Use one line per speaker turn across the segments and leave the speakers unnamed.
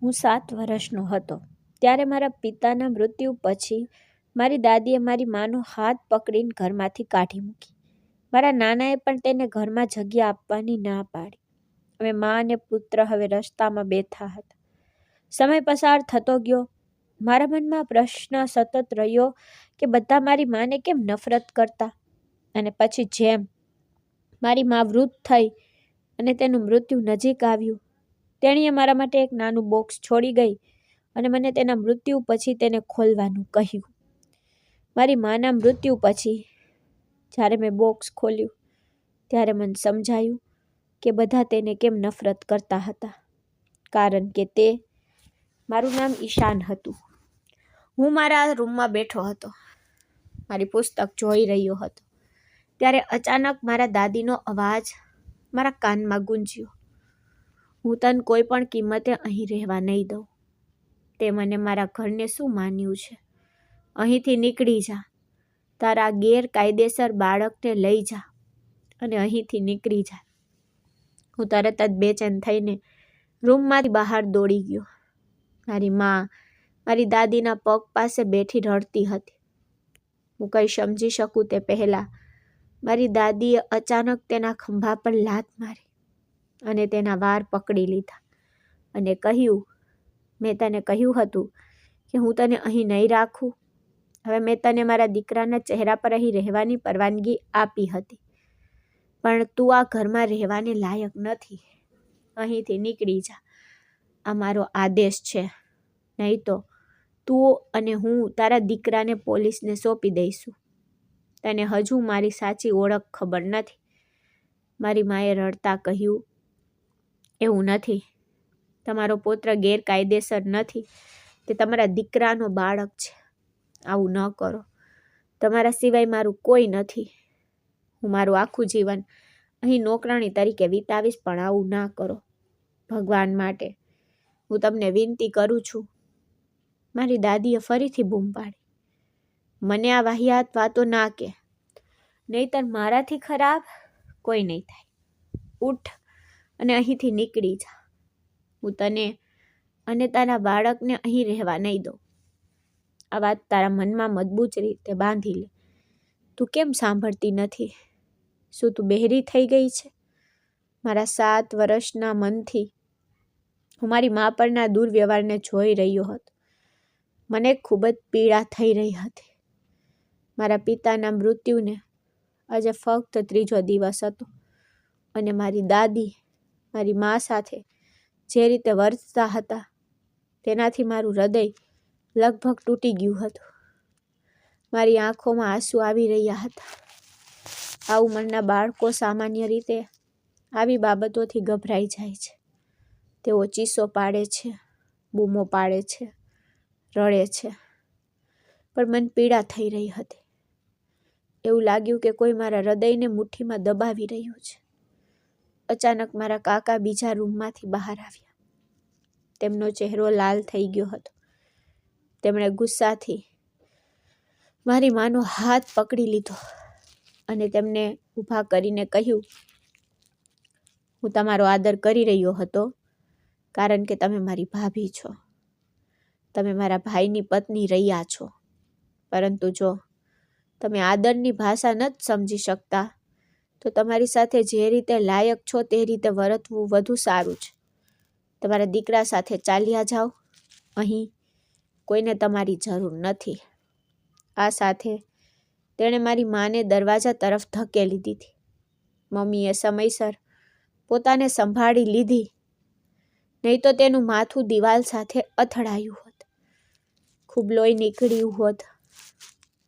હું 7 વર્ષનો હતો ત્યારે મારા પિતાના મૃત્યુ પછી મારી દાદીએ મારી માનો હાથ પકડીને ઘરમાંથી કાઢી મૂકી. મારા નાનાએ પણ તેને ઘરમાં જગ્યા આપવાની ના પાડી. અમે મા અને પુત્ર હવે રસ્તામાં બેઠા હતા. સમય પસાર થતો ગયો. મારા મનમાં પ્રશ્ન સતત રહ્યો કે બધા મારી માને કેમ નફરત કરતા. અને પછી જેમ મારી મા વૃદ્ધ થઈ અને તેનું મૃત્યુ નજીક આવ્યું, તેણીએ મારા માટે એક નાનું બોક્સ છોડી ગઈ અને મને તેના મૃત્યુ પછી તેને ખોલવાનું કહ્યું. મારી માના મૃત્યુ પછી જ્યારે મેં બોક્સ ખોલ્યું ત્યારે મને સમજાયું કે બધા તેને કેમ નફરત કરતા હતા. કારણ કે તે મારું નામ ઈશાન હતું. હું મારા રૂમમાં બેઠો હતો, મારી પુસ્તક જોઈ રહ્યો હતો. ત્યારે અચાનક મારા દાદીનો અવાજ મારા કાનમાં ગુંજ્યો. હું તને કોઈ પણ કિંમતે અહીં રહેવા નહીં દઉં. તે મને મારા ઘરને શું માન્યું છે. અહીંથી નીકળી જા. તારા ગેરકાયદેસર બાળકને લઈ જા અને અહીંથી નીકળી જા. હું તરત જ બેચેન થઈને રૂમમાંથી બહાર દોડી ગયો. મારી મા મારી દાદીના પગ પાસે બેઠી રડતી હતી. હું કંઈ સમજી શકું તે પહેલાં મારી દાદીએ અચાનક તેના ખંભા પર લાત મારી અને તેના વાળ પકડી લીધા અને કહ્યું, મેં તને કહ્યું હતું કે હું તને અહીં નહીં રાખું. હવે મેં તને મારા દીકરાના ચહેરા પર અહીં રહેવાની પરવાનગી આપી હતી, પણ તું આ ઘરમાં રહેવાને લાયક નથી. અહીંથી નીકળી જા. આ મારો આદેશ છે, નહીં તો તું અને હું તારા દીકરાને પોલીસને સોંપી દઈશું. તને હજુ મારી સાચી ઓળખ ખબર નથી. મારી માએ રડતા કહ્યું, એવું નથી. તમારો પુત્ર ગેરકાયદેસર નથી. તે તમારા દીકરાનો બાળક છે. આવું ન કરો. તમારા સિવાય મારું કોઈ નથી. હું મારું આખું જીવન અહીં નોકરાણી તરીકે વિતાવીશ, પણ આવું ના કરો. ભગવાન માટે હું તમને વિનંતી કરું છું. મારી દાદીએ ફરીથી બૂમ પાડી, મને આ વાહિયાત વાતો ના કે, નહીંતર મારાથી ખરાબ કોઈ નહીં થાય. ઉઠ અને અહીંથી નીકળી જા. હું તને અને તારા બાળકને અહીં રહેવા નહીં દઉં. આ વાત તારા મનમાં મજબૂત રીતે બાંધી લે. તું કેમ સાંભળતી નથી? શું તું બહેરી થઈ ગઈ છે? મારા 7 વર્ષના મનથી હું મારી મા પરના દુર્વ્યવહારને જોઈ રહ્યો હતો. મને ખૂબ જ પીડા થઈ રહી હતી. મારા પિતાના મૃત્યુને આજે ફક્ત 3જો દિવસ હતો અને મારી દાદી મારી મા સાથે જે રીતે વર્તતા હતા તેનાથી મારું હૃદય લગભગ તૂટી ગયું હતું. મારી આંખોમાં આંસુ આવી રહ્યા હતા. આ ઉંમરના બાળકો સામાન્ય રીતે આવી બાબતોથી ગભરાઈ જાય છે. તેઓ ચીસો પાડે છે, બૂમો પાડે છે, રડે છે. પણ મને પીડા થઈ રહી હતી. એવું લાગ્યું કે કોઈ મારા હૃદયને મુઠ્ઠીમાં દબાવી રહ્યું છે. અચાનક મારા કાકા બીજા રૂમમાંથી બહાર આવ્યા. તેમનો ચહેરો લાલ થઈ ગયો હતો. તેમણે ગુસ્સાથી મારી માનો હાથ પકડી લીધો અને તેમને ઊભા કરીને કહ્યું, હું તમારો આદર કરી રહ્યો હતો કારણ કે તમે મારી ભાભી છો. તમે મારા ભાઈની પત્ની રહ્યા છો. પરંતુ જો તમે આદરની ભાષા ન જ સમજી શકતા તો તમારી સાથે જે રીતે લાયક છો તે રીતે વર્તવું વધુ સારું છે. તમારા દીકરા સાથે ચાલ્યા જાઓ. અહીં કોઈને તમારી જરૂર નથી. આ સાથે તેણે મારી માને દરવાજા તરફ ધકેલી દીધી. મમ્મીએ સમયસર પોતાને સંભાળી લીધી, નહીં તો તેનું માથું દિવાલ સાથે અથડાયું હોત. ખૂબ લોહી નીકળ્યું હોત.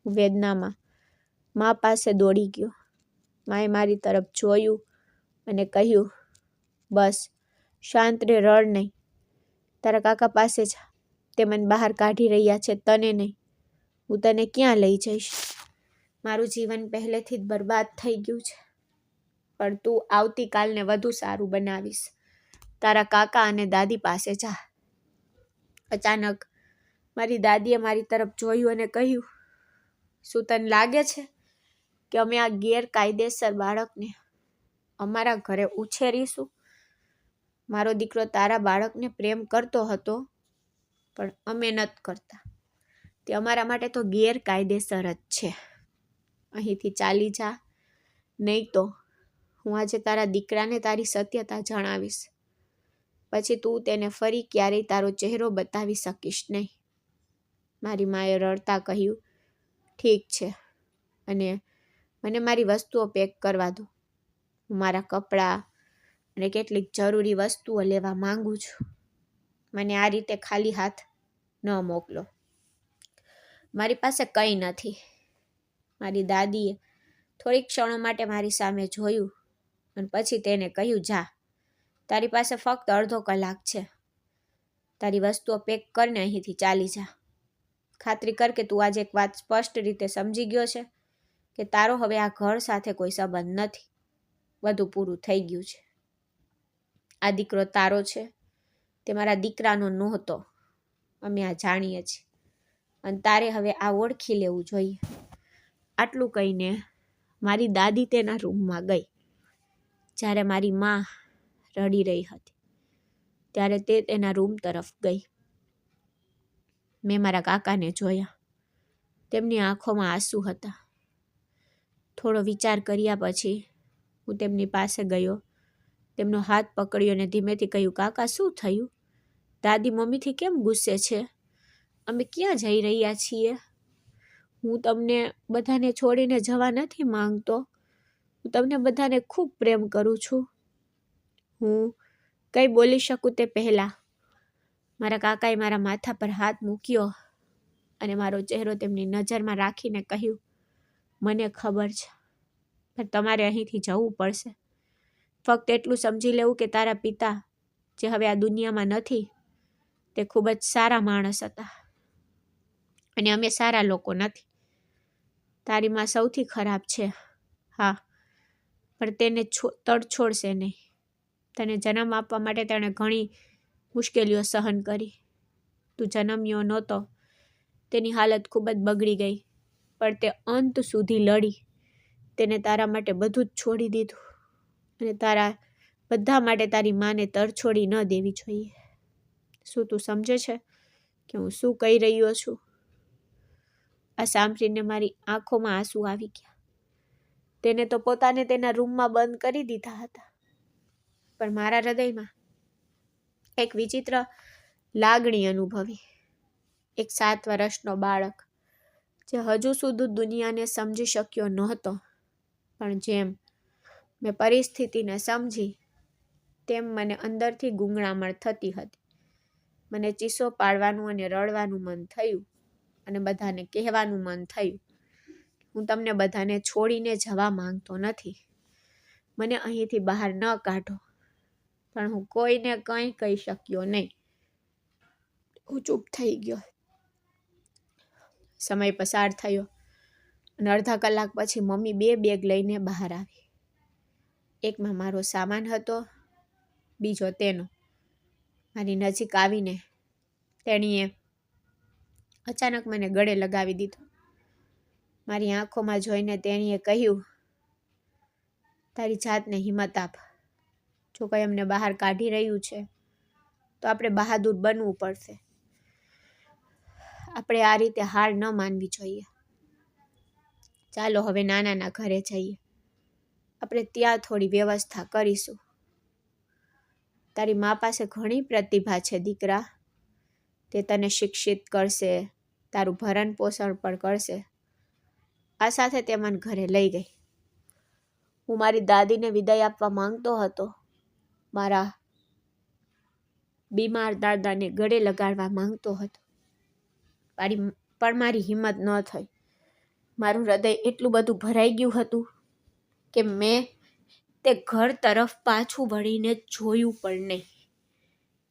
વેદનામાં મા પાસે દોડી ગયો. માએ મારી તરફ જોયું અને કહ્યું, બસ શાંત રે, રડ નહીં. તારા કાકા પાસે જા. તે મને બહાર કાઢી રહ્યા છે, તને નહીં. હું તને ક્યાં લઈ જઈશ? મારું જીવન પહેલેથી જ બરબાદ થઈ ગયું છે, પણ તું આવતીકાલને વધુ સારું બનાવીશ. તારા કાકા અને દાદી પાસે જા. અચાનક મારી દાદીએ મારી તરફ જોયું અને કહ્યું, શું તને લાગે છે કે અમે આ ગેરકાયદેસર બાળકને અમારા ઘરે ઉછેરીશું? મારો દીકરો તારા બાળકને પ્રેમ કરતો હતો, પણ અમે નથી કરતા. તે અમારા માટે તો ગેરકાયદેસર જ છે. અહીંથી ચાલી જા, નહીં તો હું આજે તારા દીકરાને તારી સત્યતા જણાવીશ. પછી તું તેને ફરી ક્યારેય તારો ચહેરો બતાવી શકીશ નહીં. મારી માએ રડતા કહ્યું, ઠીક છે, અને મને મારી વસ્તુઓ પેક કરવા દો. હું મારા કપડાં અને કેટલીક જરૂરી વસ્તુઓ લેવા માંગુ છું. મને આ રીતે ખાલી હાથ ન મોકલો. મારી પાસે કંઈ નથી. મારી દાદીએ થોડીક ક્ષણો માટે મારી સામે જોયું અને પછી તેને કહ્યું, જા, તારી પાસે ફક્ત અડધો કલાક છે. તારી વસ્તુઓ પેક કરીને અહીંથી ચાલી જા. ખાતરી કર કે તું આજે એક વાત સ્પષ્ટ રીતે સમજી ગયો છે કે તારો હવે આ ઘર સાથે કોઈ સંબંધ નથી. બધું પૂરું થઈ ગયું છે. આ દીકરો તારો છે, તે મારા દીકરાનો નહોતો. અમે આ જાણીએ છીએ અને તારે હવે આ ઓળખી લેવું જોઈએ. આટલું કહીને મારી દાદી તેના રૂમમાં ગઈ. જ્યારે મારી માં રડી રહી હતી ત્યારે તે તેના રૂમ તરફ ગઈ. મેં મારા કાકાને જોયા. તેમની આંખોમાં આંસુ હતા. થોડો વિચાર કર્યા પછી હું તેમની પાસે ગયો, તેમનો હાથ પકડ્યો અને ધીમેથી કહ્યું, કાકા, શું થયું? દાદી મમ્મીથી કેમ ગુસ્સે છે? અમે ક્યાં જઈ રહ્યા છીએ? હું તમને બધાને છોડીને જવા નથી માંગતો. હું તમને બધાને ખૂબ પ્રેમ કરું છું. હું કંઈ બોલી શકું તે પહેલાં મારા કાકાએ મારા માથા પર હાથ મૂક્યો અને મારો ચહેરો તેમની નજરમાં રાખીને કહ્યું, મને ખબર છે, પણ તમારે અહીંથી જવું પડશે. ફક્ત એટલું સમજી લેવું કે તારા પિતા, જે હવે આ દુનિયામાં નથી, તે ખૂબ જ સારા માણસ હતા અને અમે સારા લોકો નથી. તારી માં સૌથી ખરાબ છે, હા, પણ તેને તડછોડશે નહીં. તને જન્મ આપવા માટે તેણે ઘણી મુશ્કેલીઓ સહન કરી. તું જન્મ્યો નહોતો, તેની હાલત ખૂબ જ બગડી ગઈ, પણ તે અંત સુધી લડી. તેને તારા માટે બધું જ છોડી દીધું અને તારા બધા માટે તારી માને તરછોડી ન દેવી જોઈએ. શું તું સમજે છે કે હું શું કહી રહ્યો છું? આ સાંભળીને મારી આંખોમાં આંસુ આવી ગયા. તેને તો પોતાને તેના રૂમમાં બંધ કરી દીધા હતા, પણ મારા હૃદયમાં એક વિચિત્ર લાગણી અનુભવી. એક 7 વર્ષનો બાળક જે હજુ સુધી દુનિયાને સમજી શક્યો નહોતો, પણ જેમ મેં પરિસ્થિતિને સમજી તેમ મને અંદરથી ગૂંગળામણ થતી હતી. મને ચીસો પાડવાનું અને રડવાનું મન થયું અને બધાને કહેવાનું મન થયું, હું તમને બધાને છોડીને જવા માંગતો નથી. મને અહીંથી બહાર ન કાઢો. પણ હું કોઈને કંઈ કહી શક્યો નહીં. હું ચૂપ થઈ ગયો. સમય પસાર થયો અને અડધા કલાક પછી મમ્મી 2 બેગ લઈને બહાર આવી. એકમાં મારો સામાન હતો, બીજો તેનો. મારી નજીક આવીને તેણીએ અચાનક મને ગળે લગાવી દીધો. મારી આંખોમાં જોઈને તેણીએ કહ્યું, તારી જાતને હિંમત આપ. જો કંઈ અમને બહાર કાઢી રહ્યું છે તો આપણે બહાદુર બનવું પડશે. આપણે આ રીતે હાર ન માનવી જોઈએ. ચાલો હવે નાનાના ઘરે જઈએ. આપણે ત્યાં થોડી વ્યવસ્થા કરીશું. તારી મા પાસે ઘણી પ્રતિભા છે દીકરા. તે તને શિક્ષિત કરશે, તારું ભરણ પોષણ પણ કરશે. આ સાથે તે મને ઘરે લઈ ગઈ. હું મારી દાદીને વિદાય આપવા માંગતો હતો. મારા બીમાર દાદાને ગળે લગાડવા માંગતો હતો, પણ મારી હિંમત ન થઈ. મારું હૃદય એટલું બધું ભરાઈ ગયું હતું કે મેં તે ઘર તરફ પાછું વળીને જોયું પણ નહીં.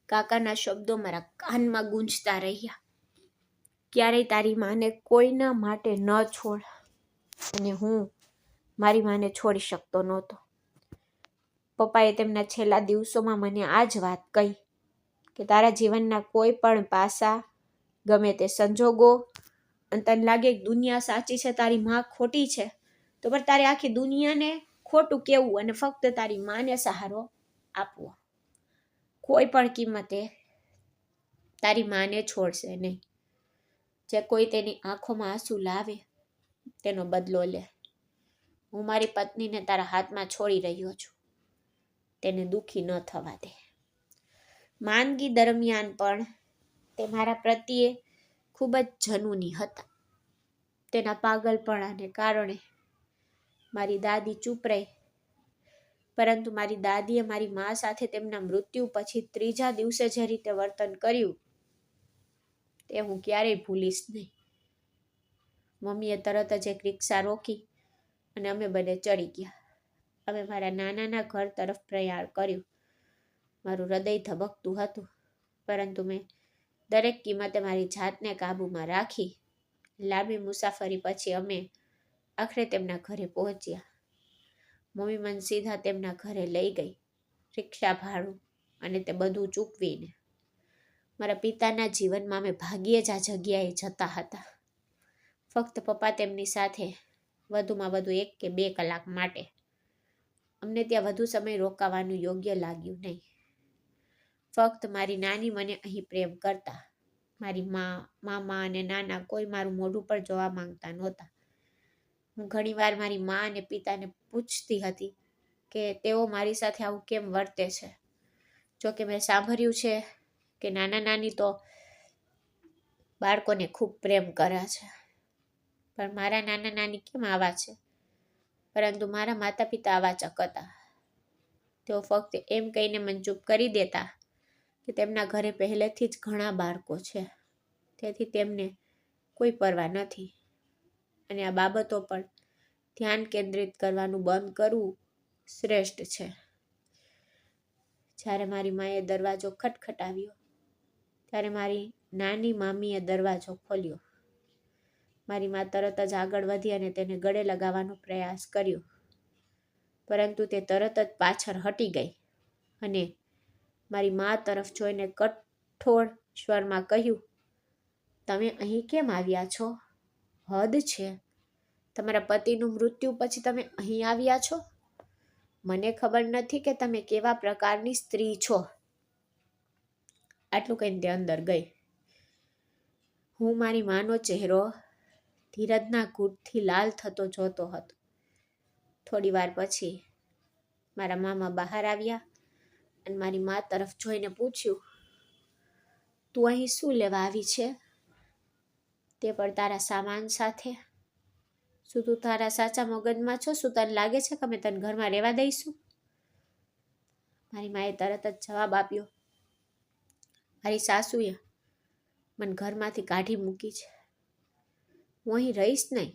કાકાના શબ્દો મારા કાનમાં ગૂંજતા રહ્યા, ક્યારેય તારી માને કોઈના માટે ન છોડ. અને હું મારી માને છોડી શકતો નહોતો. પપ્પાએ તેમના છેલ્લા દિવસોમાં મને આ જ વાત કહી કે તારા જીવનના કોઈ પણ પાસા, ગમે તે સંજોગો, અને તને લાગે દુનિયા સાચી છે, તારી માં ખોટી છે, તો પણ તારે આખી દુનિયાને ખોટું કહેવું અને ફક્ત તારી માને સહારો આપવો. કોઈ પણ કિંમતે તારી માને છોડશે નહીં. જે કોઈ તેની આંખોમાં આંસુ લાવે તેનો બદલો લે. હું મારી પત્નીને તારા હાથમાં છોડી રહ્યો છું. તેને દુઃખી ન થવા દે. માંદગી દરમિયાન પણ તે મારા પ્રત્યે ખૂબ જ જનૂની હતા. તેના પાગલપણાને કારણે મારી દાદી ચૂપ રહી, પરંતુ મારી દાદીએ મારી મા સાથે તેમના મૃત્યુ પછી 3જા દિવસે જે રીતે વર્તન કર્યું તે હું ક્યારેય ભૂલીશ નહીં. મમ્મીએ તરત જ એક રિક્ષા રોકી અને અમે બંને ચડી ગયા. અમે મારા નાનાના ઘર તરફ પ્રયાણ કર્યું. મારું હૃદય ધબકતું હતું, પરંતુ મેં દરેક કિંમતે મારી જાતને કાબૂમાં રાખી. લાંબી મુસાફરી પછી અમે આખરે તેમના ઘરે પહોંચ્યા. મમ્મી મને સીધા તેમના ઘરે લઈ ગઈ, રિક્ષા ભાડું અને તે બધું ચૂકવીને. મારા પિતાના જીવનમાં અમે ભાગ્યે જ આ જગ્યાએ જતા હતા. ફક્ત પપ્પા તેમની સાથે વધુમાં વધુ 1 કે 2 કલાક માટે. અમને ત્યાં વધુ સમય રોકાવાનું યોગ્ય લાગ્યું નહીં. ફક્ત મારી નાની મને અહીં પ્રેમ કરતા. મારી મા, મામા અને નાના કોઈ મારું મોઢું પર જોવા માંગતા નહોતા. હું ઘણીવાર મારી મા અને પિતાને પૂછતી હતી કે તેઓ મારી સાથે આવું કેમ વર્તે છે. જોકે મેં સાંભળ્યું છે કે નાના નાની તો બાળકોને ખૂબ પ્રેમ કરે છે, પણ મારા નાના નાની કેમ આવા છે? પરંતુ મારા માતા પિતા આવા ચક હતા. તેઓ ફક્ત એમ કહીને મને ચૂપ કરી દેતા કે તેમના ઘરે પહેલેથી જ ઘણા બાળકો છે, તેથી તેમને કોઈ પરવા નથી અને આ બાબતો પર ધ્યાન કેન્દ્રિત કરવાનું બંધ કરવું શ્રેષ્ઠ છે. જ્યારે મારી માએ દરવાજો ખટખટાવ્યો ત્યારે મારી નાની મામીએ દરવાજો ખોલ્યો. મારી મા તરત જ આગળ વધી અને તેને ગળે લગાવવાનો પ્રયાસ કર્યો, પરંતુ તે તરત જ પાછળ હટી ગઈ અને મારી મા તરફ જોઈને કઠોર સ્વરમાં કહ્યું, તમે અહીં કેમ આવ્યા છો? હદ છે. તમારા પતિનું મૃત્યુ પછી તમે અહીં આવ્યા છો? મને ખબર નથી કે તમે કેવા પ્રકારની સ્ત્રી છો. આટલું કહીને તે અંદર ગઈ. હું મારી માનો ચહેરો ધીરજના ઘૂંટથી લાલ થતો જોતો હતો. થોડી વાર પછી મારા મામા બહાર આવ્યા અને મારી મા તરફ જોઈને પૂછ્યું, તું અહીં શું લેવા આવી છે? તે પણ તારા સામાન સાથે? શું તું તારા સાચા મગજમાં છો? શું તને લાગે છે કે અમે તને ઘરમાં રહેવા દઈશું? મારી માએ તરત જ જવાબ આપ્યો, મારી સાસુએ મને ઘરમાંથી કાઢી મૂકી છે. હું અહીં રહીશ નહીં,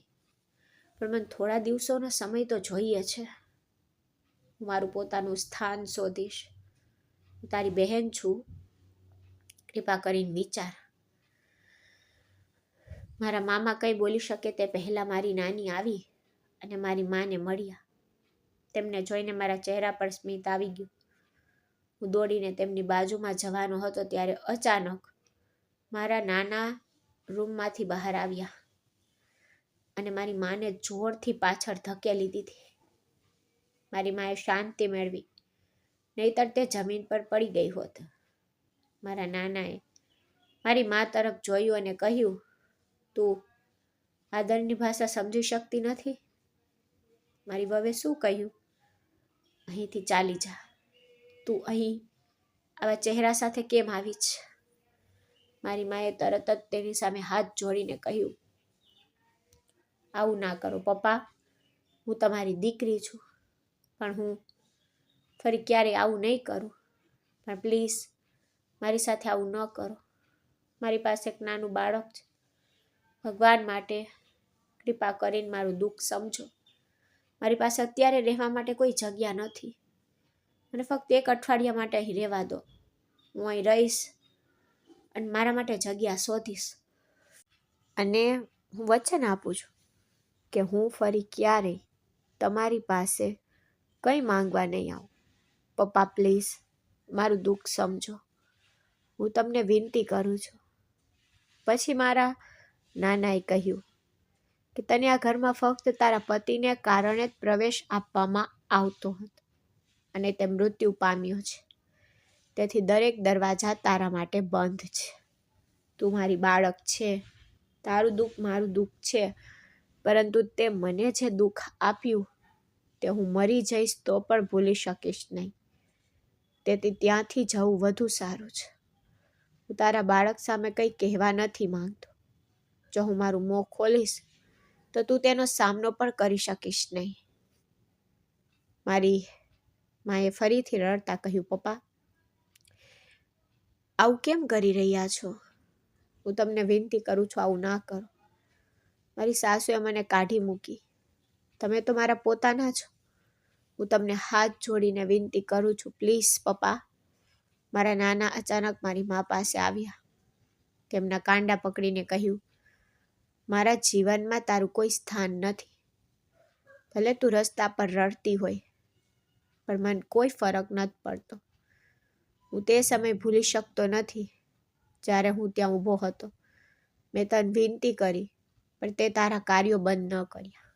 પણ મને થોડા દિવસોનો સમય તો જોઈએ છે. હું મારું પોતાનું સ્થાન શોધીશ. હું તારી બહેન છું, કૃપા કરીને વિચાર. મારા મામા કંઈ બોલી શકે તે પહેલાં મારી નાની આવી અને મારી માને મળ્યા. તેમને જોઈને મારા ચહેરા પર સ્મિત આવી ગયું. હું દોડીને તેમની બાજુમાં જવાનો હતો ત્યારે અચાનક મારા નાના રૂમમાંથી બહાર આવ્યા અને મારી માને જોરથી પાછળ ધકેલી દીધી. મારી માએ શાંતિ મેળવી, નહીતર તે જમીન પર પડી ગઈ હોત. મારા નાનાએ મારી મા તરફ જોયું અને કહ્યું, તું આદરની ભાષા સમજી શકતી નથી? મારી વહુએ શું કહ્યું? અહીંથી ચાલી જા. તું અહીં આવા ચહેરા સાથે કેમ આવી છે? મારી માએ તરત જ તેની સામે હાથ જોડીને કહ્યું, આવું ના કરો પપ્પા. હું તમારી દીકરી છું, પણ હું ફરી ક્યારેય આવું નહીં કરું. પણ પ્લીઝ મારી સાથે આવું ન કરો. મારી પાસે એક નાનું બાળક છે. ભગવાન માટે કૃપા કરીને મારું દુઃખ સમજો. મારી પાસે અત્યારે રહેવા માટે કોઈ જગ્યા નથી. મને ફક્ત 1 અઠવાડિયા માટે અહીં રહેવા દો. હું અહીં રહીશ અને મારા માટે જગ્યા શોધીશ. અને હું વચન આપું છું કે હું ફરી ક્યારેય તમારી પાસે કંઈ માંગવા નહીં આવું. પપ્પા પ્લીઝ મારું દુઃખ સમજો. હું તમને વિનંતી કરું છું. પછી મારા નાનાએ કહ્યું કે તને આ ઘરમાં ફક્ત તારા પતિને કારણે જ પ્રવેશ આપવામાં આવતો હતો અને તે મૃત્યુ પામ્યો છે. તેથી દરેક દરવાજા તારા માટે બંધ છે. તું મારી બાળક છે, તારું દુઃખ મારું દુઃખ છે, પરંતુ તે મને જે દુઃખ આપ્યું તે હું મરી જઈશ તો પણ ભૂલી શકીશ નહીં. તેથી ત્યાંથી જવું વધુ સારું છે. હું તારા બાળક સામે કંઈ કહેવા નથી માંગતો. જો હું મારું મોં ખોલીશ તો તું તેનો સામનો પણ કરી શકીશ નહીં. મારી માએ ફરીથી રડતા કહ્યું, પપ્પા, આવું કેમ કરી રહ્યા છો? હું તમને વિનંતી કરું છું, આવું ના કરો. મારી સાસુએ મને કાઢી મૂકી. તમે તો મારા પોતાના છો. હું તમને હાથ જોડીને વિનંતી કરું છું, પ્લીઝ પપ્પા. મારા નાના અચાનક મારી મા પાસે આવ્યા. તેમના કાંડા પકડીને કહ્યું, મારા જીવનમાં તારું કોઈ સ્થાન નથી. ભલે તું રસ્તા પર રડતી હોય, પણ મને કોઈ ફરક નથી પડતો. હું તે સમય ભૂલી શકતો નથી જ્યારે હું ત્યાં ઊભો હતો. મેં તને વિનંતી કરી, પણ તે તારા કાર્યો બંધ ન કર્યા.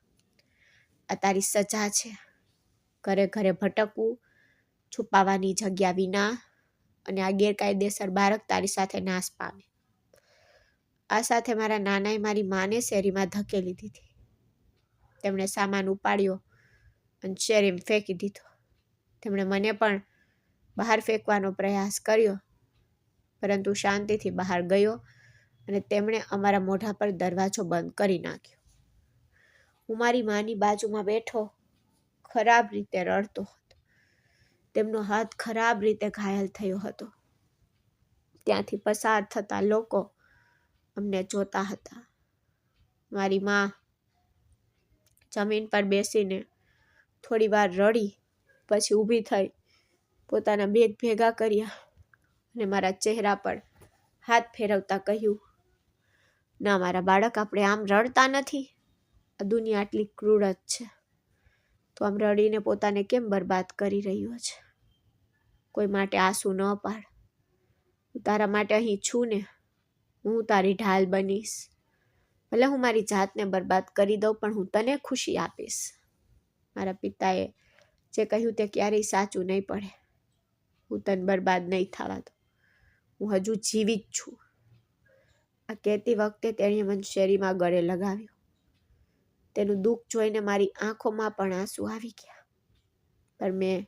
આ તારી સજા છે. ઘરે ઘરે ભટકવું, છુપાવાની જગ્યા વિના, અને આ ગેરકાયદેસર બાળક તારી સાથે નાશ પામે. આ સાથે મારા નાનાએ મારી માને શેરીમાં ધકેલી દીધી. તેમણે સામાન ઉપાડ્યો અને શેરીમાં ફેંકી દીધો. તેમણે મને પણ બહાર ફેંકવાનો પ્રયાસ કર્યો, પરંતુ શાંતિથી બહાર ગયો અને તેમણે અમારા મોઢા પર દરવાજો બંધ કરી નાખ્યો. હું મારી માની બાજુમાં બેઠો ખરાબ રીતે રડતો હતો. તેમનો હાથ ખરાબ રીતે ઘાયલ થયો હતો. ત્યાંથી પસાર થતા લોકો અમને જોતા હતા. મારી મા જમીન પર બેસીને થોડી વાર રડી, પછી ઊભી થઈ પોતાના બેગ ભેગા કર્યા અને મારા ચહેરા પર હાથ ફેરવતા કહ્યું, ના મારા બાળક, આપણે આમ રડતા નથી. આ દુનિયા આટલી ક્રૂર જ છે. તો આમ રડીને પોતાને કેમ બરબાદ કરી રહ્યો છે? કોઈ માટે આંસુ ન પાડ. હું તારા માટે અહીં છું ને. હું તારી ઢાલ બનીશ. ભલે હું મારી જાતને બરબાદ કરી દઉં, પણ હું તને ખુશી આપીશ. મારા પિતાએ જે કહ્યું તે ક્યારેય સાચું નહીં પડે. હું તને બરબાદ નહીં થવા દઉં. હું હજુ જીવિત છું. આ કહેતી વખતે તેણે મને શેરીમાં ગળે લગાવ્યો. તેનું દુઃખ જોઈને મારી આંખોમાં પણ આંસુ આવી ગયા. પણ મેં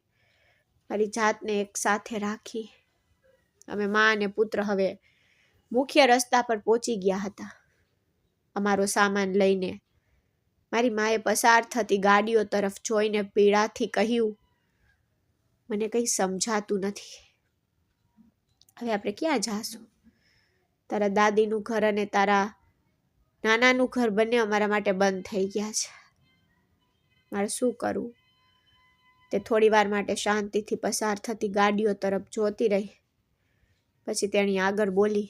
મારી જાતને એક સાથે રાખી. અમે મા અને પુત્ર હવે મુખ્ય રસ્તા પર પહોંચી ગયા હતા. અમારો સામાન લઈને મારી માએ પસાર થતી ગાડીઓ તરફ જોઈને પીડાથી કહ્યું, મને કંઈ સમજાતું નથી. હવે આપણે ક્યાં જાશું? તારા દાદીનું ઘર અને તારા નાનાનું ઘર બંને અમારા માટે બંધ થઈ ગયા છે. મારે શું કરવું? તે થોડી વાર માટે શાંતિથી પસાર થતી ગાડીઓ તરફ જોતી રહી. પછી તેણી આગળ બોલી,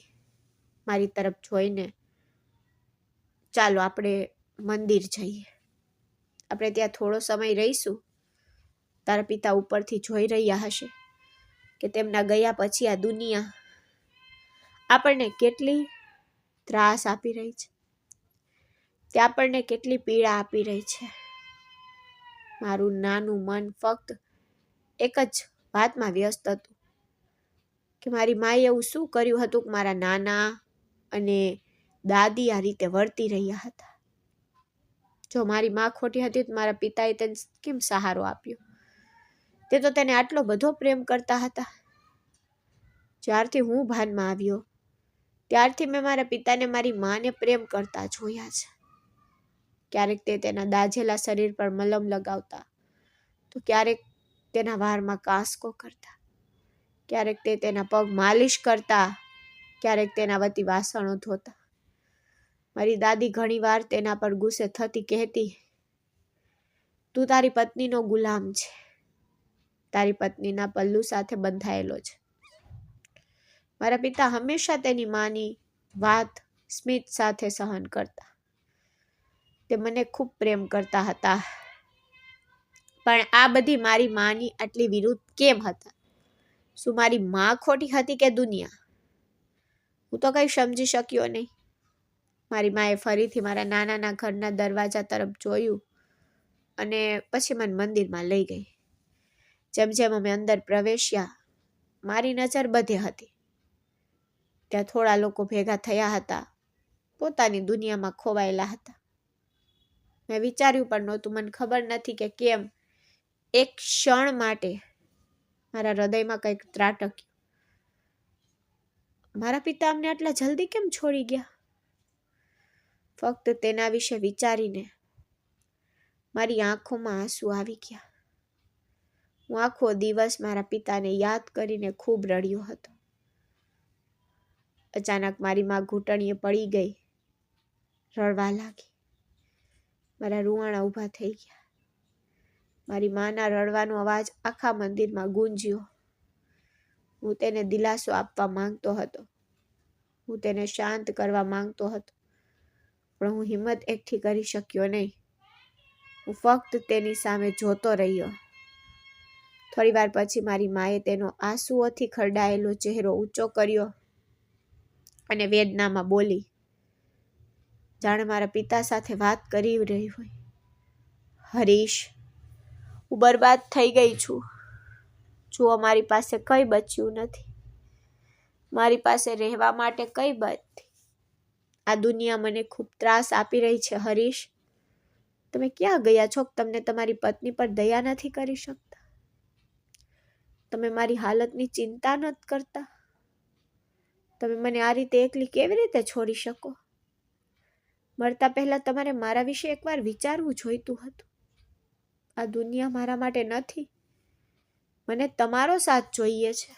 મારી તરફ જોઈને, ચાલો આપણે મંદિર જઈએ. આપણે ત્યાં થોડો સમય રહીશું. તારા પિતા ઉપરથી જોઈ રહ્યા હશે કે તેમના ગયા પછી આ દુનિયા આપણને કેટલી ત્રાસ આપી રહી છે. તે આપણને કેટલી પીડા આપી રહી છે. મારું નાનું મન ફક્ત એક જ વાતમાં વ્યસ્ત હતું કે મારી માએ એવું શું કર્યું હતું કે મારા નાના અને દાદી આ રીતે વર્તી રહ્યા હતા. જો મારી મા ખોટી હતી તો મારા પિતાએ તેને કેમ સહારો આપ્યો? તે તો તેને આટલો બધો પ્રેમ કરતા હતા. જ્યારથી હું ભાનમાં આવ્યો ત્યારથી મેં મારા પિતાને મારી માને પ્રેમ કરતા જોયા છે. ક્યારેક તે તેના દાઝેલા શરીર પર મલમ લગાવતા, તો ક્યારેક તેના વારમાં કાંસકો કરતા, ક્યારેક તે તેના પગ માલિશ કરતા, ક્યારેક તેના વતી વાસણો ધોતા. મારી દાદી ઘણીવાર તેના પર ગુસ્સે થતી કહેતી, તું તારી પત્નીનો ગુલામ છે. તારી પત્નીના પલ્લુ સાથે બંધાયેલો છે. મારા પિતા હંમેશા તેની માની વાત સ્મિત સાથે સહન કરતા. તે મને ખૂબ પ્રેમ કરતા હતા. પણ આ બધી મારી માની આટલી વિરુદ્ધ કેમ હતા? શું મારી મા ખોટી હતી કે દુનિયા? હું તો કંઈ સમજી શક્યો નહીં. મારી માએ ફરીથી મારા નાનાના ઘરના દરવાજા તરફ જોયું અને પછી મને મંદિરમાં લઈ ગઈ. જેમ જેમ અમે અંદર પ્રવેશ્યા, મારી નજર બધે હતી. ત્યાં થોડા લોકો ભેગા થયા હતા, પોતાની દુનિયામાં ખોવાયેલા હતા. મેં વિચાર્યું પણ નહોતું, મને ખબર નથી કે કેમ એક ક્ષણ માટે મારા હૃદયમાં કંઈક ત્રાટક્યું. મારા પિતા અમને આટલા જલ્દી કેમ છોડી ગયા? ફક્ત તેના વિશે વિચારીને મારી આંખોમાં આંસુ આવી ગયા. હું આખો દિવસ મારા પિતાને યાદ કરીને ખૂબ રડ્યો હતો. અચાનક મારી માં ઘૂંટણીએ પડી ગઈ, રડવા લાગી. મારા રૂવાણા ઊભા થઈ ગયા. મારી માના રડવાનો અવાજ આખા મંદિરમાં ગુંજ્યો. હું તેને દિલાસો આપવા માંગતો હતો, હું તેને શાંત કરવા માંગતો હતો, પણ હું હિંમત એકઠી કરી શક્યો નહીં. હું ફક્ત તેની સામે જોતો રહ્યો. થોડી વાર પછી મારી માએ તેનો આંસુઓથી ખરડાયેલો ચહેરો ઊંચો કર્યો અને વેદનામાં બોલી, જાણે મારા પિતા સાથે વાત કરી રહી હોય. હરીશ, હું બરબાદ થઈ ગઈ છું. જુઓ, મારી પાસે કંઈ બચ્યું નથી. મારી પાસે રહેવા માટે કંઈ નથી. આ દુનિયા મને ખૂબ ત્રાસ આપી રહી છે. હરીશ, તમે ક્યાં ગયા છો? તમને તમારી પત્ની પર દયા નથી કરી શકતા? તમે મારી હાલતની ચિંતા નથી કરતા? તમે મને આ રીતે એકલી કેવી રીતે છોડી શકો? મરતા પહેલા તમારે મારા વિશે એકવાર વિચારવું જોઈતું હતું. આ દુનિયા મારા માટે નથી. મને તમારો સાથ જોઈએ છે.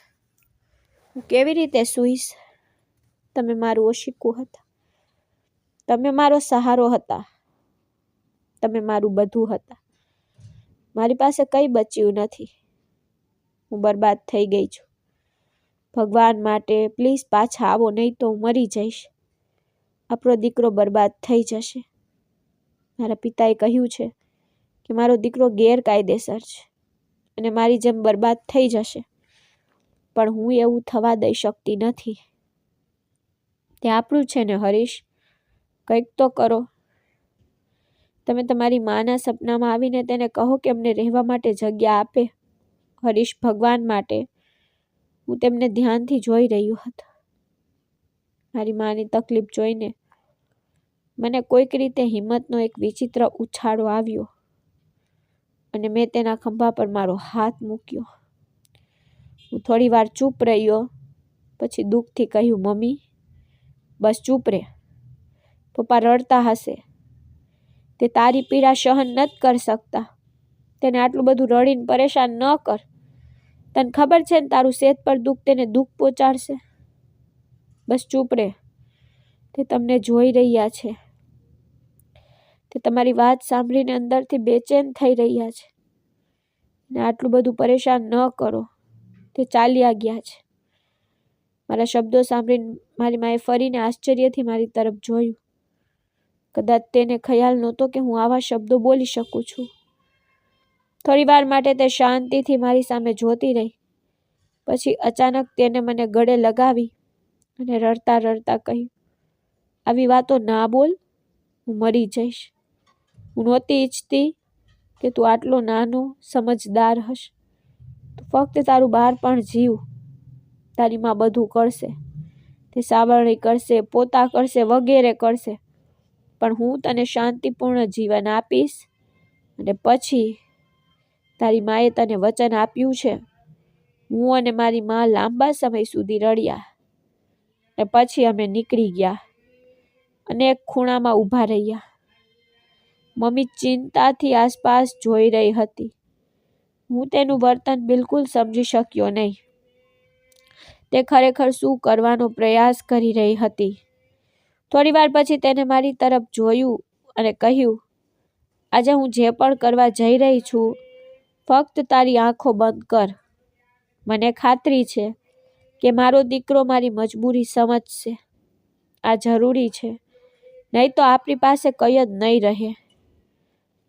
હું કેવી રીતે સૂઈશ? તમે મારું ઓશિકું હતા. તમે મારો સહારો હતા. તમે મારું બધું હતા. મારી પાસે કંઈ બચ્યું નથી. હું બરબાદ થઈ ગઈ છું. ભગવાન માટે પ્લીઝ પાછા આવો, નહીં તો હું મરી જઈશ. આપણો દીકરો બરબાદ થઈ જશે. મારા પિતાએ કહ્યું છે કે મારો દીકરો ગેરકાયદેસર છે અને મારી જેમ બરબાદ થઈ જશે, પણ હું એવું થવા દઈ શકતી નથી. તે આપણું છે ને હરીશ, કંઈક તો કરો. તમે તમારી માના સપનામાં આવીને તેને કહો કે અમને રહેવા માટે જગ્યા આપે. હરીશ, ભગવાન માટે. હું તેમને ધ્યાનથી જોઈ રહ્યો હતો. મારી માની તકલીફ જોઈને મને કોઈક રીતે હિંમતનો એક વિચિત્ર ઉછાળો આવ્યો અને મેં તેના ખંભા પર મારો હાથ મૂક્યો. હું થોડી વાર ચૂપ રહ્યો, પછી દુઃખથી કહ્યું, મમ્મી, બસ ચૂપ રહે. પપ્પા રડતા હશે. તે તારી પીડા સહન નથી કરી શકતા. તેને આટલું બધું રડીને પરેશાન ન કર. તને ખબર છે ને તારું સેહત પર દુઃખ તેને દુઃખ પહોંચાડશે. બસ ચૂપ રહે. તે તમને જોઈ રહ્યા છે. તે તમારી વાત સાંભળીને અંદરથી બેચેન થઈ રહ્યા છે. ને આટલું બધું પરેશાન ન કરો. તે ચાલ્યા ગયા છે. મારા શબ્દો સાંભળીને મારી માએ ફરીને આશ્ચર્યથી મારી તરફ જોયું. કદાચ તેને ખ્યાલ નહોતો કે હું આવા શબ્દો બોલી શકું છું. થોડી વાર માટે તે શાંતિથી મારી સામે જોતી રહી. પછી અચાનક તેને મને ગળે લગાવી અને રડતા રડતા કહ્યું, આવી વાતો ના બોલ. હું મરી જઈશ. હું નહોતી ઈચ્છતી કે તું આટલો નાનો સમજદાર હશ. તું ફક્ત તારું બાળપણ જીવ. તારી માં બધું કરશે. તે સાવરણી કરશે, પોતા કરશે, વગેરે કરશે, પણ હું તને શાંતિપૂર્ણ જીવન આપીશ. અને પછી તારી માએ તને વચન આપ્યું છે. હું અને મારી માં લાંબા સમય સુધી રડ્યા અને પછી અમે નીકળી ગયા અને એક ખૂણામાં ઊભા રહ્યા. મમ્મી ચિંતાથી આસપાસ જોઈ રહી હતી. હું તેનું વર્તન બિલકુલ સમજી શક્યો નહીં. તે ખરેખર શું કરવાનો પ્રયાસ કરી રહી હતી. થોડી વાર પછી તેને મારી તરફ જોયું અને કહ્યું, આજે હું જે પણ કરવા જઈ રહી છું, ફક્ત તારી આંખો બંધ કર. મને ખાતરી છે કે મારો દીકરો મારી મજબૂરી સમજશે. આ જરૂરી છે, નહીં તો આપણી પાસે કંઈ જ નહીં રહે.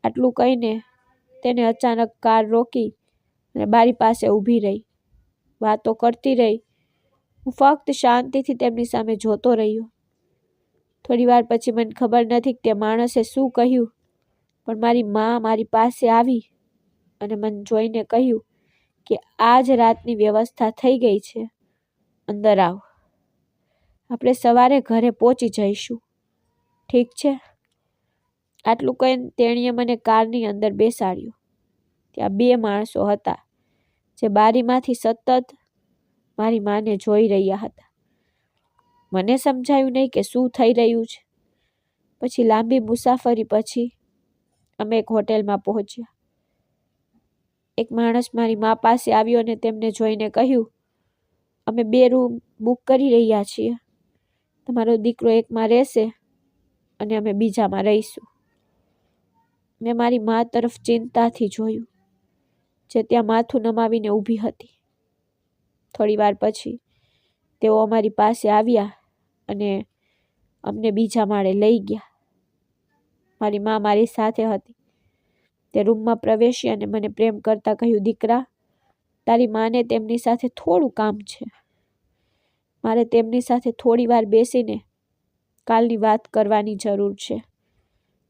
આટલું કહીને તેને અચાનક કાર રોકી અને બારી પાસે ઊભી રહી. વાતો કરતી રહી. હું ફક્ત શાંતિથી તેમની સામે જોતો રહ્યો. થોડી વાર પછી મને ખબર નથી કે તે માણસે શું કહ્યું, પણ મારી માં મારી પાસે આવી અને મને જોઈને કહ્યું કે આજ રાતની વ્યવસ્થા થઈ ગઈ છે, અંદર આવ. આપણે સવારે ઘરે પહોંચી જઈશું, ઠીક છે? આટલું કહીને તેણીએ મને કારની અંદર બેસાડ્યો. ત્યાં 2 માણસો હતા જે બારીમાંથી સતત મારી માને જોઈ રહ્યા હતા. મને સમજાયું નહીં કે શું થઈ રહ્યું છે. પછી લાંબી મુસાફરી પછી અમે એક હોટેલમાં પહોંચ્યા. એક માણસ મારી મા પાસે આવ્યો અને તેમને જોઈને કહ્યું, અમે 2 રૂમ બુક કરી રહ્યા છીએ. તમારો દીકરો એકમાં રહેશે અને અમે બીજામાં રહીશું. મેં મારી મા તરફ ચિંતાથી જોયું, જે ત્યાં માથું નમાવીને ઊભી હતી. થોડી વાર પછી તેઓ અમારી પાસે આવ્યા અને અમને બીજા માળે લઈ ગયા. મારી મા મારી સાથે હતી. તે રૂમમાં પ્રવેશી અને મને પ્રેમ કરતા કહ્યું, દીકરા, તારી માને તેમની સાથે થોડું કામ છે. મારે તેમની સાથે થોડી વાર બેસીને કાલની વાત કરવાની જરૂર છે.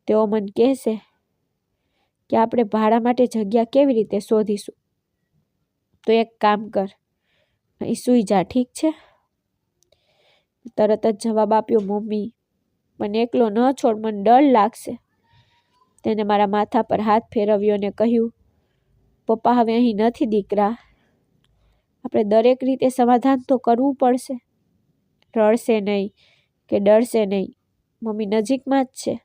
તેઓ મને કહેશે કે આપણે ભાડા માટે જગ્યા કેવી રીતે શોધીશું. તો એક કામ કર, અહીં સૂઈ જા, ઠીક છે? તરત જ જવાબ આપ્યો, મમ્મી, મને એકલો ન છોડ, મને ડર લાગશે. તેને મારા માથા પર હાથ ફેરવ્યો અને કહ્યું, પપ્પા હવે અહીં નથી દીકરા. આપણે દરેક રીતે સમાધાન તો કરવું પડશે. રડશે નહીં કે ડરશે નહીં. મમ્મી નજીકમાં જ છે.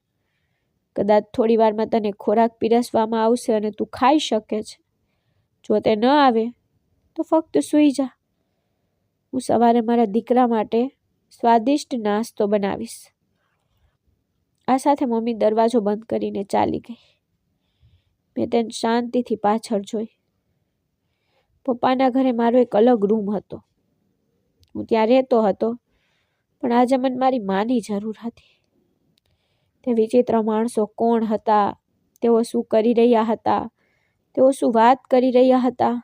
કદાચ થોડી વારમાં તને ખોરાક પીરસવામાં આવશે અને તું ખાઈ શકે છે. જો તે ન આવે તો ફક્ત સૂઈ જા. હું સવારે મારા દીકરા માટે સ્વાદિષ્ટ નાસ્તો બનાવીશ. આ સાથે મમ્મી દરવાજો બંધ કરીને ચાલી ગઈ. મેં તેને શાંતિથી પાછળ જોઈ. પપ્પાના ઘરે મારો એક અલગ રૂમ હતો. હું ત્યાં રહેતો હતો, પણ આજે મને મારી માની જરૂર હતી. તે વિચિત્ર માણસો કોણ હતા? તેઓ શું કરી રહ્યા હતા? તેઓ શું વાત કરી રહ્યા હતા?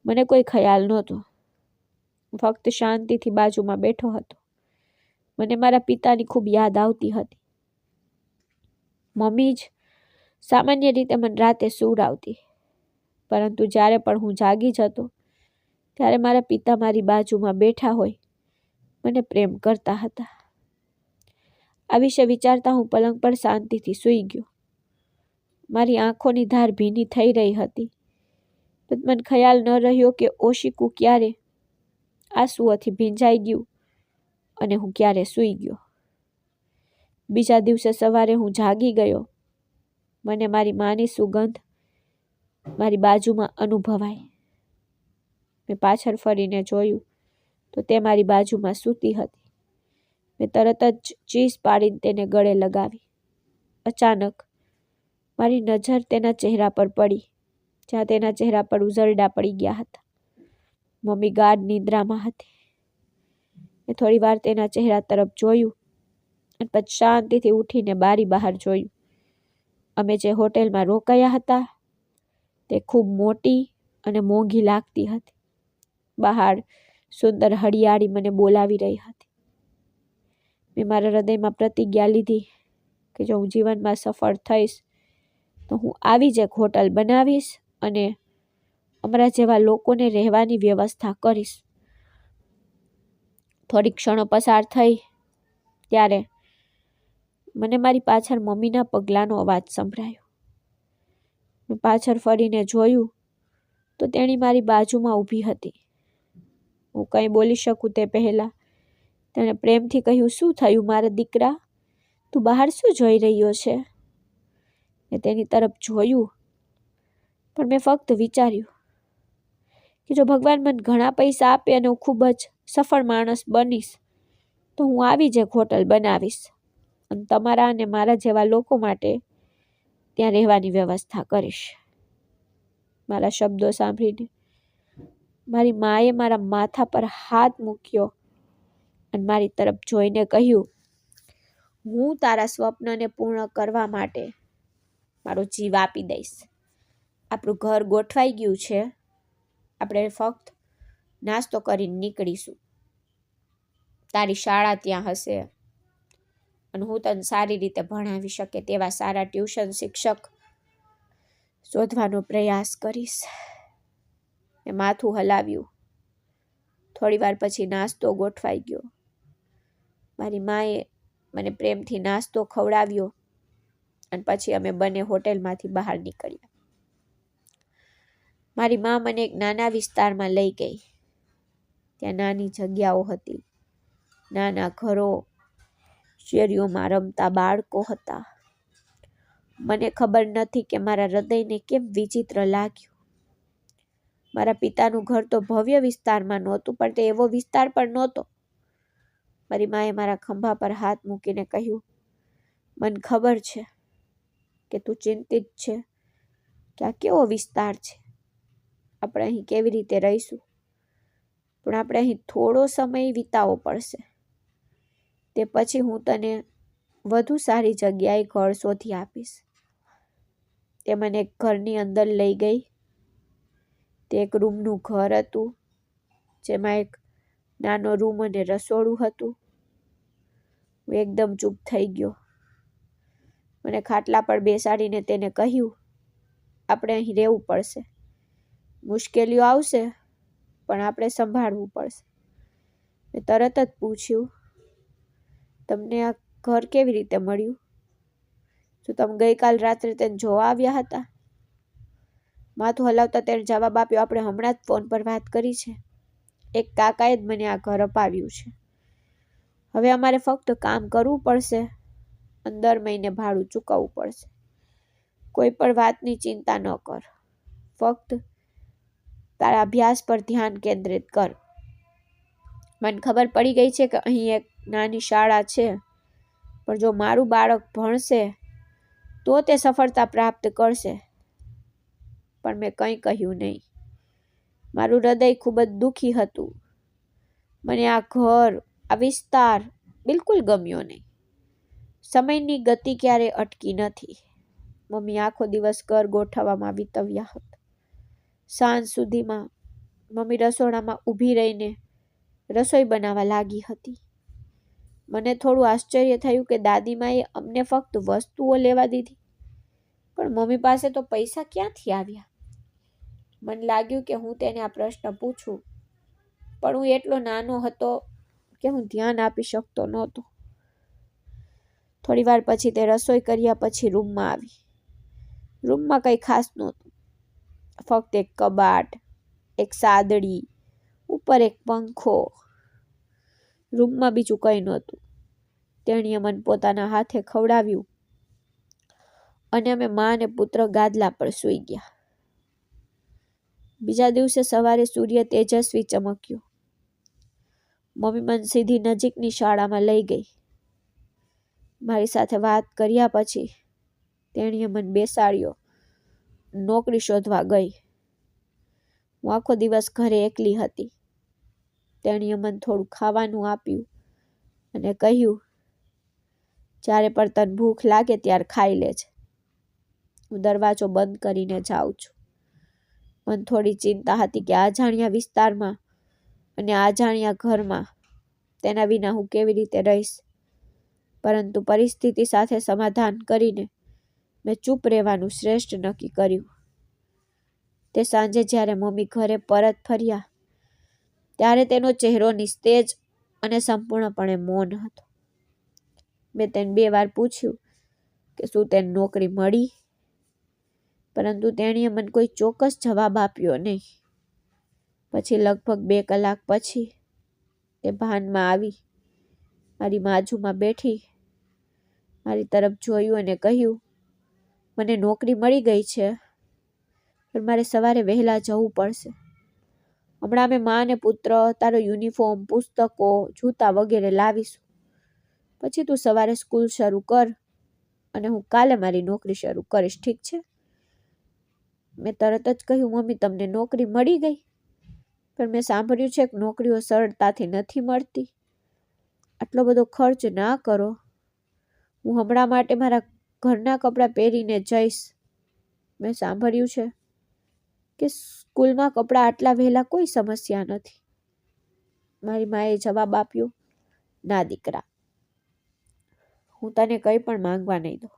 મને કોઈ ખ્યાલ નહોતો. ફક્ત શાંતિથી બાજુમાં બેઠો હતો. મને મારા પિતાની ખૂબ યાદ આવતી હતી. મમ્મી જ સામાન્ય રીતે મને રાતે સૂવડાવતી, પરંતુ જ્યારે પણ હું જાગી જતો ત્યારે મારા પિતા મારી બાજુમાં બેઠા હોય મને પ્રેમ કરતા હતા. આ વિશે વિચારતા હું પલંગ પર શાંતિથી સૂઈ ગયો. મારી આંખોની ધાર ભીની થઈ રહી હતી. પણ મને ખ્યાલ ન રહ્યો કે ઓશિકું ક્યારે આંસુઓથી ભીંજાઈ ગયું અને હું ક્યારે સૂઈ ગયો. બીજા દિવસે સવારે હું જાગી ગયો. મને મારી માની સુગંધ મારી બાજુમાં અનુભવાઈ. મેં પાછળ ફરીને જોયું તો તે મારી બાજુમાં સૂતી હતી. મેં તરત જ ચીસ પાડીને તેને ગળે લગાવી. અચાનક મારી નજર તેના ચહેરા પર પડી, જ્યાં તેના ચહેરા પર ઉઝરડા પડી ગયા હતા. મમ્મી ગાઢ નિદ્રામાં હતી. મેં થોડી વાર તેના ચહેરા તરફ જોયું અને પછી શાંતિથી ઉઠીને બારી બહાર જોયું. અમે જે હોટેલમાં રોકાયા હતા તે ખૂબ મોટી અને મોંઘી લાગતી હતી. બહાર સુંદર હરિયાળી મને બોલાવી રહી હતી. મેં મારા હૃદયમાં પ્રતિજ્ઞા લીધી કે જો હું જીવનમાં સફળ થઈશ તો હું આવી જ એક હોટલ બનાવીશ અને અમારા જેવા લોકોને રહેવાની વ્યવસ્થા કરીશ. થોડી ક્ષણો પસાર થઈ ત્યારે મને મારી પાછળ મમ્મીના પગલાંનો અવાજ સંભળાયો. મેં પાછળ ફરીને જોયું તો તેણી મારી બાજુમાં ઊભી હતી. હું કંઈ બોલી શકું તે પહેલાં તેણે પ્રેમથી કહ્યું, શું થયું મારા દીકરા? તું બહાર શું જોઈ રહ્યો છે? મેં તેની તરફ જોયું, પણ મેં ફક્ત વિચાર્યું કે જો ભગવાન મને ઘણા પૈસા આપે અને હું ખૂબ જ સફળ માણસ બનીશ તો હું આવી જ એક હોટલ બનાવીશ અને તમારા અને મારા જેવા લોકો માટે ત્યાં રહેવાની વ્યવસ્થા કરીશ. મારા શબ્દો સાંભળીને મારી માએ મારા માથા પર હાથ મૂક્યો અને મારી તરફ જોઈને કહ્યું, હું તારા સ્વપ્નને પૂર્ણ કરવા માટે મારો જીવ આપી દઈશ. આપણું ઘર ગોઠવાઈ ગયું છે. આપણે ફક્ત નાસ્તો કરીને નીકળીશું. તારી શાળા ત્યાં હશે અને હું તને સારી રીતે ભણાવી શકે તેવા સારા ટ્યુશન શિક્ષક શોધવાનો પ્રયાસ કરીશ. મેં માથું હલાવ્યું. થોડી વાર પછી નાસ્તો ગોઠવાઈ ગયો. મારી માએ મને પ્રેમથી નાસ્તો ખવડાવ્યો અને પછી અમે બંને હોટેલમાંથી બહાર નીકળ્યા. મારી મા મને એક નાના વિસ્તારમાં લઈ ગઈ. ત્યાં નાની જગ્યાઓ હતી, નાના ઘરો, શેરીઓમાં રમતા બાળકો હતા. મને ખબર નથી કે મારા હૃદયને કેમ વિચિત્ર લાગ્યું. મારા પિતાનું ઘર તો ભવ્ય વિસ્તારમાં નહોતું, પણ તે એવો વિસ્તાર પણ નહોતો. મારી માએ મારા ખંભા પર હાથ મૂકીને કહ્યું, મને ખબર છે કે તું ચિંતિત છે કે આ કેવો વિસ્તાર છે, આપણે અહીં કેવી રીતે રહીશું, પણ આપણે અહીં થોડો સમય વિતાવવો પડશે. તે પછી હું તને વધુ સારી જગ્યાએ ઘર શોધી આપીશ. તે મને એક ઘરની અંદર લઈ ગઈ. તે એક રૂમનું ઘર હતું, જેમાં એક નાનો રૂમ અને રસોડું હતું. હું એકદમ ચૂપ થઈ ગયો. મને ખાટલા પર બેસાડીને તેને કહ્યું, આપણે અહીં રહેવું પડશે. મુશ્કેલીઓ આવશે, પણ આપણે સંભાળવું પડશે. મેં તરત જ પૂછ્યું, તમને આ ઘર કેવી રીતે મળ્યું? શું તમે ગઈકાલ રાત્રે તેને જોવા આવ્યા હતા? માથું હલાવતા તેણે જવાબ આપ્યો, આપણે હમણાં જ ફોન પર વાત કરી છે. એક કાકાએ જ મને આ ઘર અપાવ્યું છે. હવે અમારે ફક્ત કામ કરવું પડશે અને દર મહિને ભાડું ચૂકવવું પડશે. કોઈ પણ વાતની ચિંતા ન કર, ફક્ત તારા અભ્યાસ પર ધ્યાન કેન્દ્રિત કર. મને ખબર પડી ગઈ છે કે અહીં એક નાની શાળા છે, પણ જો મારું બાળક ભણશે તો તે સફળતા પ્રાપ્ત કરશે. પણ મેં કંઈ કહ્યું નહીં. મારું હૃદય ખૂબ જ દુઃખી હતું. મને આ ઘર, આ વિસ્તાર બિલકુલ ગમ્યો નહીં. સમયની ગતિ ક્યારેય અટકી નથી. મમ્મી આખો દિવસ ઘર ગોઠવવામાં વિતાવ્યા હતા. સાંજ સુધીમાં મમ્મી રસોડામાં ઊભી રહીને રસોઈ બનાવવા લાગી હતી. મને થોડું આશ્ચર્ય થયું કે દાદીમાએ અમને ફક્ત વસ્તુઓ લેવા દીધી, પણ મમ્મી પાસે તો પૈસા ક્યાંથી આવ્યા? મને લાગ્યું કે હું તેને આ પ્રશ્ન પૂછું, પણ હું એટલો નાનો હતો કે હું ધ્યાન આપી શકતો નહોતો. થોડી વાર પછી તે રસોઈ કર્યા પછી રૂમમાં આવી. રૂમમાં કંઈ ખાસ નહોતું, ફક્ત એક કબાટ, એક સાદડી, ઉપર એક પંખો. રૂમમાં બીજું કંઈ નહોતું. તેણીએ મને પોતાના હાથે ખવડાવ્યું અને અમે મા અને પુત્ર ગાદલા પર સૂઈ ગયા. બીજા દિવસે સવારે સૂર્ય તેજસ્વી ચમક્યો. મમ્મી મને સીધી નજીકની શાળામાં લઈ ગઈ. મારી સાથે વાત કર્યા પછી તેણીએ મને બેસાડ્યો, નોકરી શોધવા ગઈ. હું આખો દિવસ ઘરે એકલી હતી. તેણીએ મને થોડું ખાવાનું આપ્યું અને કહ્યું, જ્યારે પણ તને ભૂખ લાગે ત્યારે ખાઈ લેજે. હું દરવાજો બંધ કરીને જાઉં છું. મને થોડી ચિંતા હતી કે અજાણ્યા વિસ્તારમાં અને અજાણ્યા ઘરમાં તેના વિના હું કેવી રીતે રહીશ, પરંતુ પરિસ્થિતિ સાથે સમાધાન કરીને મેં ચૂપ રહેવાનું શ્રેષ્ઠ નક્કી કર્યું. તે સાંજે જ્યારે મમ્મી ઘરે પરત ફર્યા ત્યારે તેનો ચહેરો નિસ્તેજ અને સંપૂર્ણપણે મૌન હતો. મેં તેને 2 વાર પૂછ્યું કે શું તેને નોકરી મળી, પરંતુ તેણીએ મને કોઈ ચોક્કસ જવાબ આપ્યો નહીં. પછી લગભગ 2 કલાક પછી તે ભાનમાં આવી, મારી બાજુમાં બેઠી, મારી તરફ જોયું અને કહ્યું, મને નોકરી મળી ગઈ છે, પણ મારે સવારે વહેલા જવું પડશે. હમણાં અમે મા અને પુત્ર તારો યુનિફોર્મ, પુસ્તકો, જૂતા વગેરે લાવીશું. પછી તું સવારે સ્કૂલ શરૂ કર અને હું કાલે મારી નોકરી શરૂ કરીશ, ઠીક છે? મેં તરત જ કહ્યું, મમ્મી તમને નોકરી મળી ગઈ? પણ મેં સાંભળ્યું છે કે નોકરીઓ સરળતાથી નથી મળતી. આટલો બધો ખર્ચ ના કરો. હું હમણાં માટે મારા ઘરના કપડાં પહેરીને જઈશ. મેં સાંભળ્યું છે કે સ્કૂલમાં કપડાં આટલા વહેલા કોઈ સમસ્યા નથી. મારી માએ જવાબ આપ્યો, ના દીકરા, હું તને કંઈ પણ માંગવા નહીં દઉં.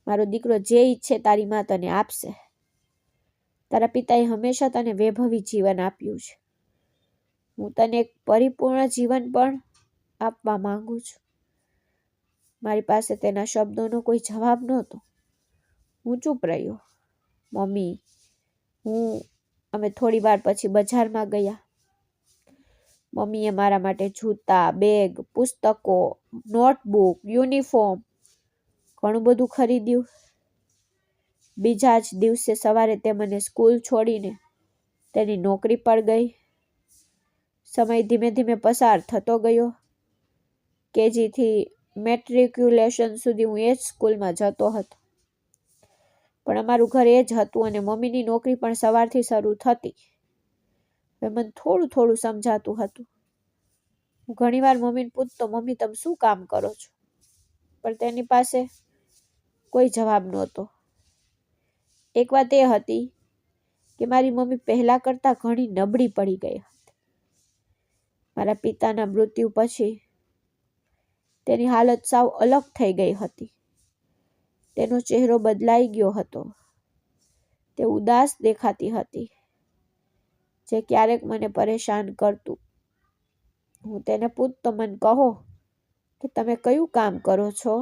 મારો દીકરો જે ઈચ્છે તારી મા તને આપશે. તારા પિતાએ હંમેશા તને વૈભવી જીવન આપ્યું છે. હું તને એક પરિપૂર્ણ જીવન પણ આપવા માંગુ છું. મારી પાસે તેના શબ્દોનો કોઈ જવાબ નહોતો. હું ચૂપ રહ્યો. મમ્મી, અમે થોડી વાર પછી બજારમાં ગયા. મમ્મીએ મારા માટે જૂતા, બેગ, પુસ્તકો, નોટબુક, યુનિફોર્મ ઘણું બધું ખરીદ્યું. બીજા જ દિવસે સવારે તે મને સ્કૂલ છોડીને તેની નોકરી પર ગઈ. સમય ધીમે ધીમે પસાર થતો ગયો. કેજીથી મેટ્રિક્યુલેશન સુધી હું એ જ સ્કૂલમાં જતો હતો. પણ અમારું ઘર એ જ હતું અને મમ્મીની નોકરી પણ સવારથી શરૂ થતી. હવે મને થોડું થોડું સમજાતું હતું. હું ઘણીવાર મમ્મીને પૂછતો, મમ્મી તમે શું કામ કરો છો? પણ તેની પાસે કોઈ જવાબ નહોતો. એક વાત એ હતી કે મારી મમ્મી પહેલા કરતા ઘણી નબળી પડી ગઈ હતી. મારા પિતાના મૃત્યુ પછી તેની હાલત સાવ અલગ થઈ ગઈ હતી. તેનો ચહેરો બદલાઈ ગયો હતો. તે ઉદાસ દેખાતી હતી, જે ક્યારેક મને પરેશાન કરતું. હું તેને પૂછતો, મને કહો કે તમે કયું કામ કરો છો?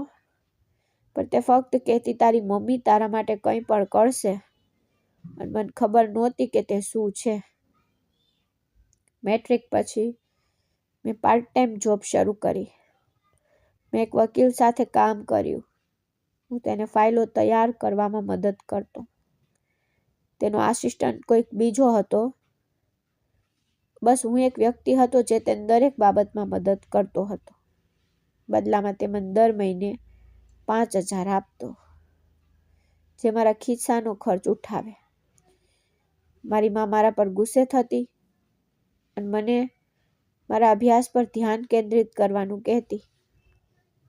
પણ તે ફક્ત કહેતી તારી મમ્મી તારા માટે કંઈ પણ કરશે. અને મને ખબર નહોતી કે તે શું છે. મેટ્રિક પછી મેં પાર્ટ ટાઈમ જોબ શરૂ કરી. મેં એક વકીલ સાથે કામ કર્યું. હું તેને ફાઇલો તૈયાર કરવામાં મદદ કરતો. તેનો આસિસ્ટન્ટ કોઈક બીજો હતો. બસ હું એક વ્યક્તિ હતો જે તેને દરેક બાબતમાં મદદ કરતો હતો. બદલામાં તે મને દર મહિને 5,000 આપતો, જે મારા ખિસ્સાનો ખર્ચ ઉઠાવે. મારી મા મારા પર ગુસ્સે થતી અને મને મારા અભ્યાસ પર ધ્યાન કેન્દ્રિત કરવાનું કહેતી.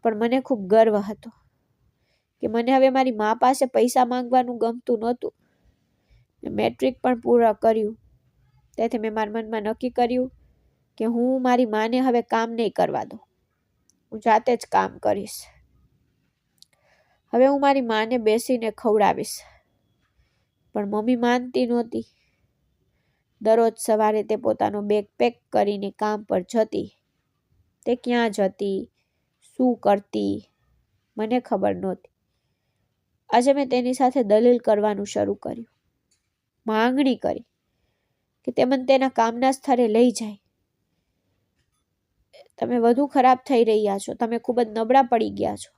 પણ મને ખૂબ ગર્વ હતો કે મને હવે મારી મા પાસે પૈસા માંગવાનું ગમતું નહોતું. મેં મેટ્રિક પણ પૂરા કર્યું. તેથી મેં મારા મનમાં નક્કી કર્યું કે હું મારી માને હવે કામ નહીં કરવા દઉં. હું જાતે જ કામ કરીશ. હવે હું મારી માને બેસીને ખવડાવીશ. પણ મમ્મી માનતી નહોતી. દરરોજ સવારે તે પોતાનો બેગ પેક કરીને કામ પર જતી. તે ક્યાં જતી, શું કરતી, મને ખબર નહોતી. આજે મેં તેની સાથે દલીલ કરવાનું શરૂ કર્યું. માંગણી કરી કે તે મને તેના કામના સ્થળે લઈ જાય. તમે વધુ ખરાબ થઈ રહ્યા છો. તમે ખૂબ જ નબળા પડી ગયા છો.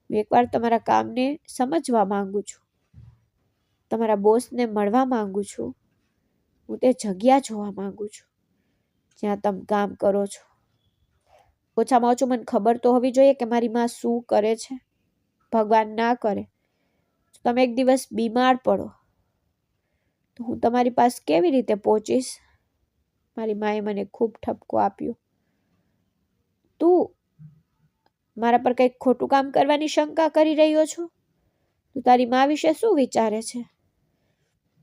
હું એકવાર તમારા કામને સમજવા માંગુ છું. તમારા બોસને મળવા માંગુ છું. હું તે જગ્યા જોવા માંગુ છું જ્યાં તમે કામ કરો છો. ઓછામાં ઓછું મને ખબર તો હોવી જોઈએ કે મારી માં શું કરે છે. ભગવાન ના કરે તમે એક દિવસ બીમાર પડો તો હું તમારી પાસે કેવી રીતે પહોંચીશ? મારી માએ મને ખૂબ ઠપકો આપ્યો. તું મારા પર કંઈક ખોટું કામ કરવાની શંકા કરી રહ્યો છો? તું તારી મા વિશે શું વિચારે છે?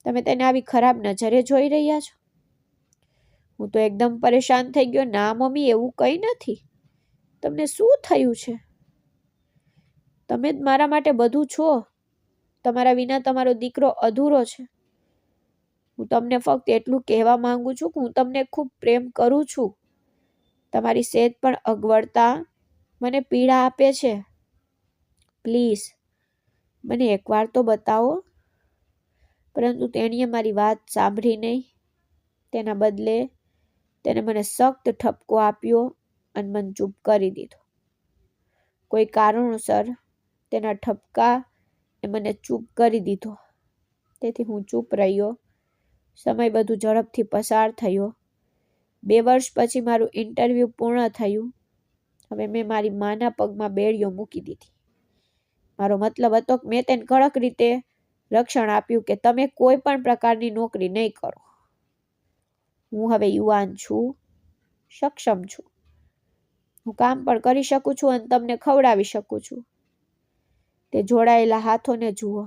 તમે તેને આવી ખરાબ નજરે જોઈ રહ્યા છો? હું તો એકદમ પરેશાન થઈ ગયો. ના મમ્મી, એવું કંઈ નથી. તમને શું થયું છે? તમે જ મારા માટે બધું છો. તમારા વિના તમારો દીકરો અધૂરો છે. હું તમને ફક્ત એટલું કહેવા માંગુ છું કે હું તમને ખૂબ પ્રેમ કરું છું. તમારી સેજ પણ અગવડતા મને પીડા આપે છે. પ્લીઝ મને એકવાર તો બતાવો. પરંતુ તેણીએ મારી વાત સાંભળી નહીં. તેના બદલે તેને મને સખ્ત ઠપકો આપ્યો અને મને ચૂપ કરી દીધો. કોઈ કારણોસર તેના ઠપકા એ મને ચૂપ કરી દીધો. તેથી હું ચૂપ રહ્યો. સમય બધું ઝડપથી પસાર થયો. 2 વર્ષ પછી મારું ઇન્ટરવ્યૂ પૂર્ણ થયું. હવે મેં મારી માના પગમાં બેડીઓ મૂકી દીધી. મારો મતલબ હતો કે મેં તેને કડક રીતે રક્ષણ આપ્યું કે તમે કોઈ પણ પ્રકારની નોકરી નહીં કરો. હું હવે યુવાન છું, સક્ષમ છું. હું કામ પણ કરી શકું છું અને તમને ખવડાવી શકું છું. તે જોડાયેલા હાથોને જુઓ.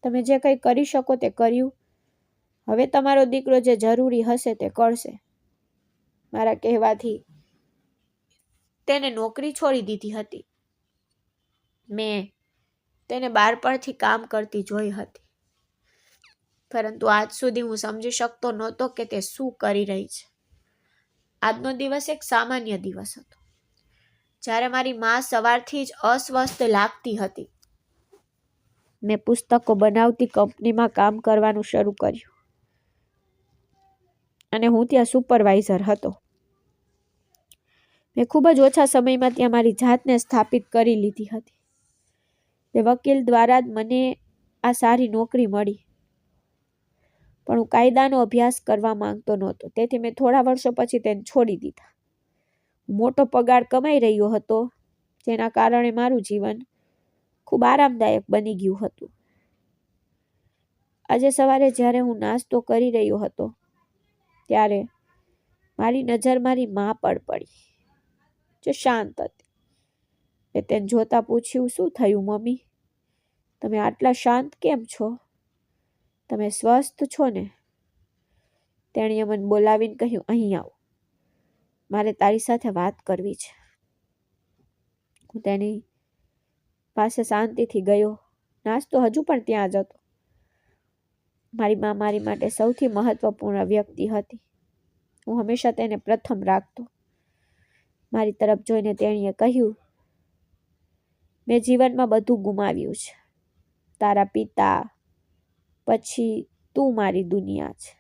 તમે જે કંઈ કરી શકો તે કર્યું. હવે તમારો દીકરો જે જરૂરી હશે તે કરશે. મારા કહેવાથી તેને નોકરી છોડી દીધી હતી. મેં તેને બાળપણથી કામ કરતી જોઈ હતી. પરંતુ આજ સુધી હું સમજી શકતો નહોતો કે તે શું કરી રહી છે. આજનો દિવસ એક સામાન્ય દિવસ હતો. જ્યારે મારી માં સવારથી જ અસ્વસ્થ લાગતી હતી. મેં પુસ્તકો બનાવતી કંપનીમાં કામ કરવાનું શરૂ કર્યું અને હું ત્યાં સુપરવાઇઝર હતો. મેં ખૂબ જ ઓછા સમયમાં ત્યાં મારી જાતને સ્થાપિત કરી લીધી હતી. તે વકીલ દ્વારા જ મને આ સારી નોકરી મળી. પણ હું કાયદાનો અભ્યાસ કરવા માંગતો નહોતો, તેથી મેં થોડા વર્ષો પછી તેને છોડી દીધા. મોટો પગાર કમાઈ રહ્યો હતો, જેના કારણે મારું જીવન ખૂબ આરામદાયક બની ગયું હતું. આજે સવારે જ્યારે હું નાસ્તો કરી રહ્યો હતો, ત્યારે મારી નજર મારી માં પર પડી, જે શાંત હતી. મેં તેને જોતા પૂછ્યું, શું થયું મમ્મી? તમે આટલા શાંત કેમ છો? તમે સ્વસ્થ છો ને? તેણીએ મને બોલાવીને કહ્યું, અહીં આવો, મારે તારી સાથે વાત કરવી છે. હું તેની પાસે શાંતિથી ગયો. નાસ્તો હજુ પણ ત્યાં જ હતો. મારી માં મારી માટે સૌથી મહત્વપૂર્ણ વ્યક્તિ હતી. હું હંમેશા તેને પ્રથમ રાખતો. મારી તરફ જોઈને તેણીએ કહ્યું, મેં જીવનમાં બધું ગુમાવ્યું છે. તારા પિતા, પછી તું મારી દુનિયા છે.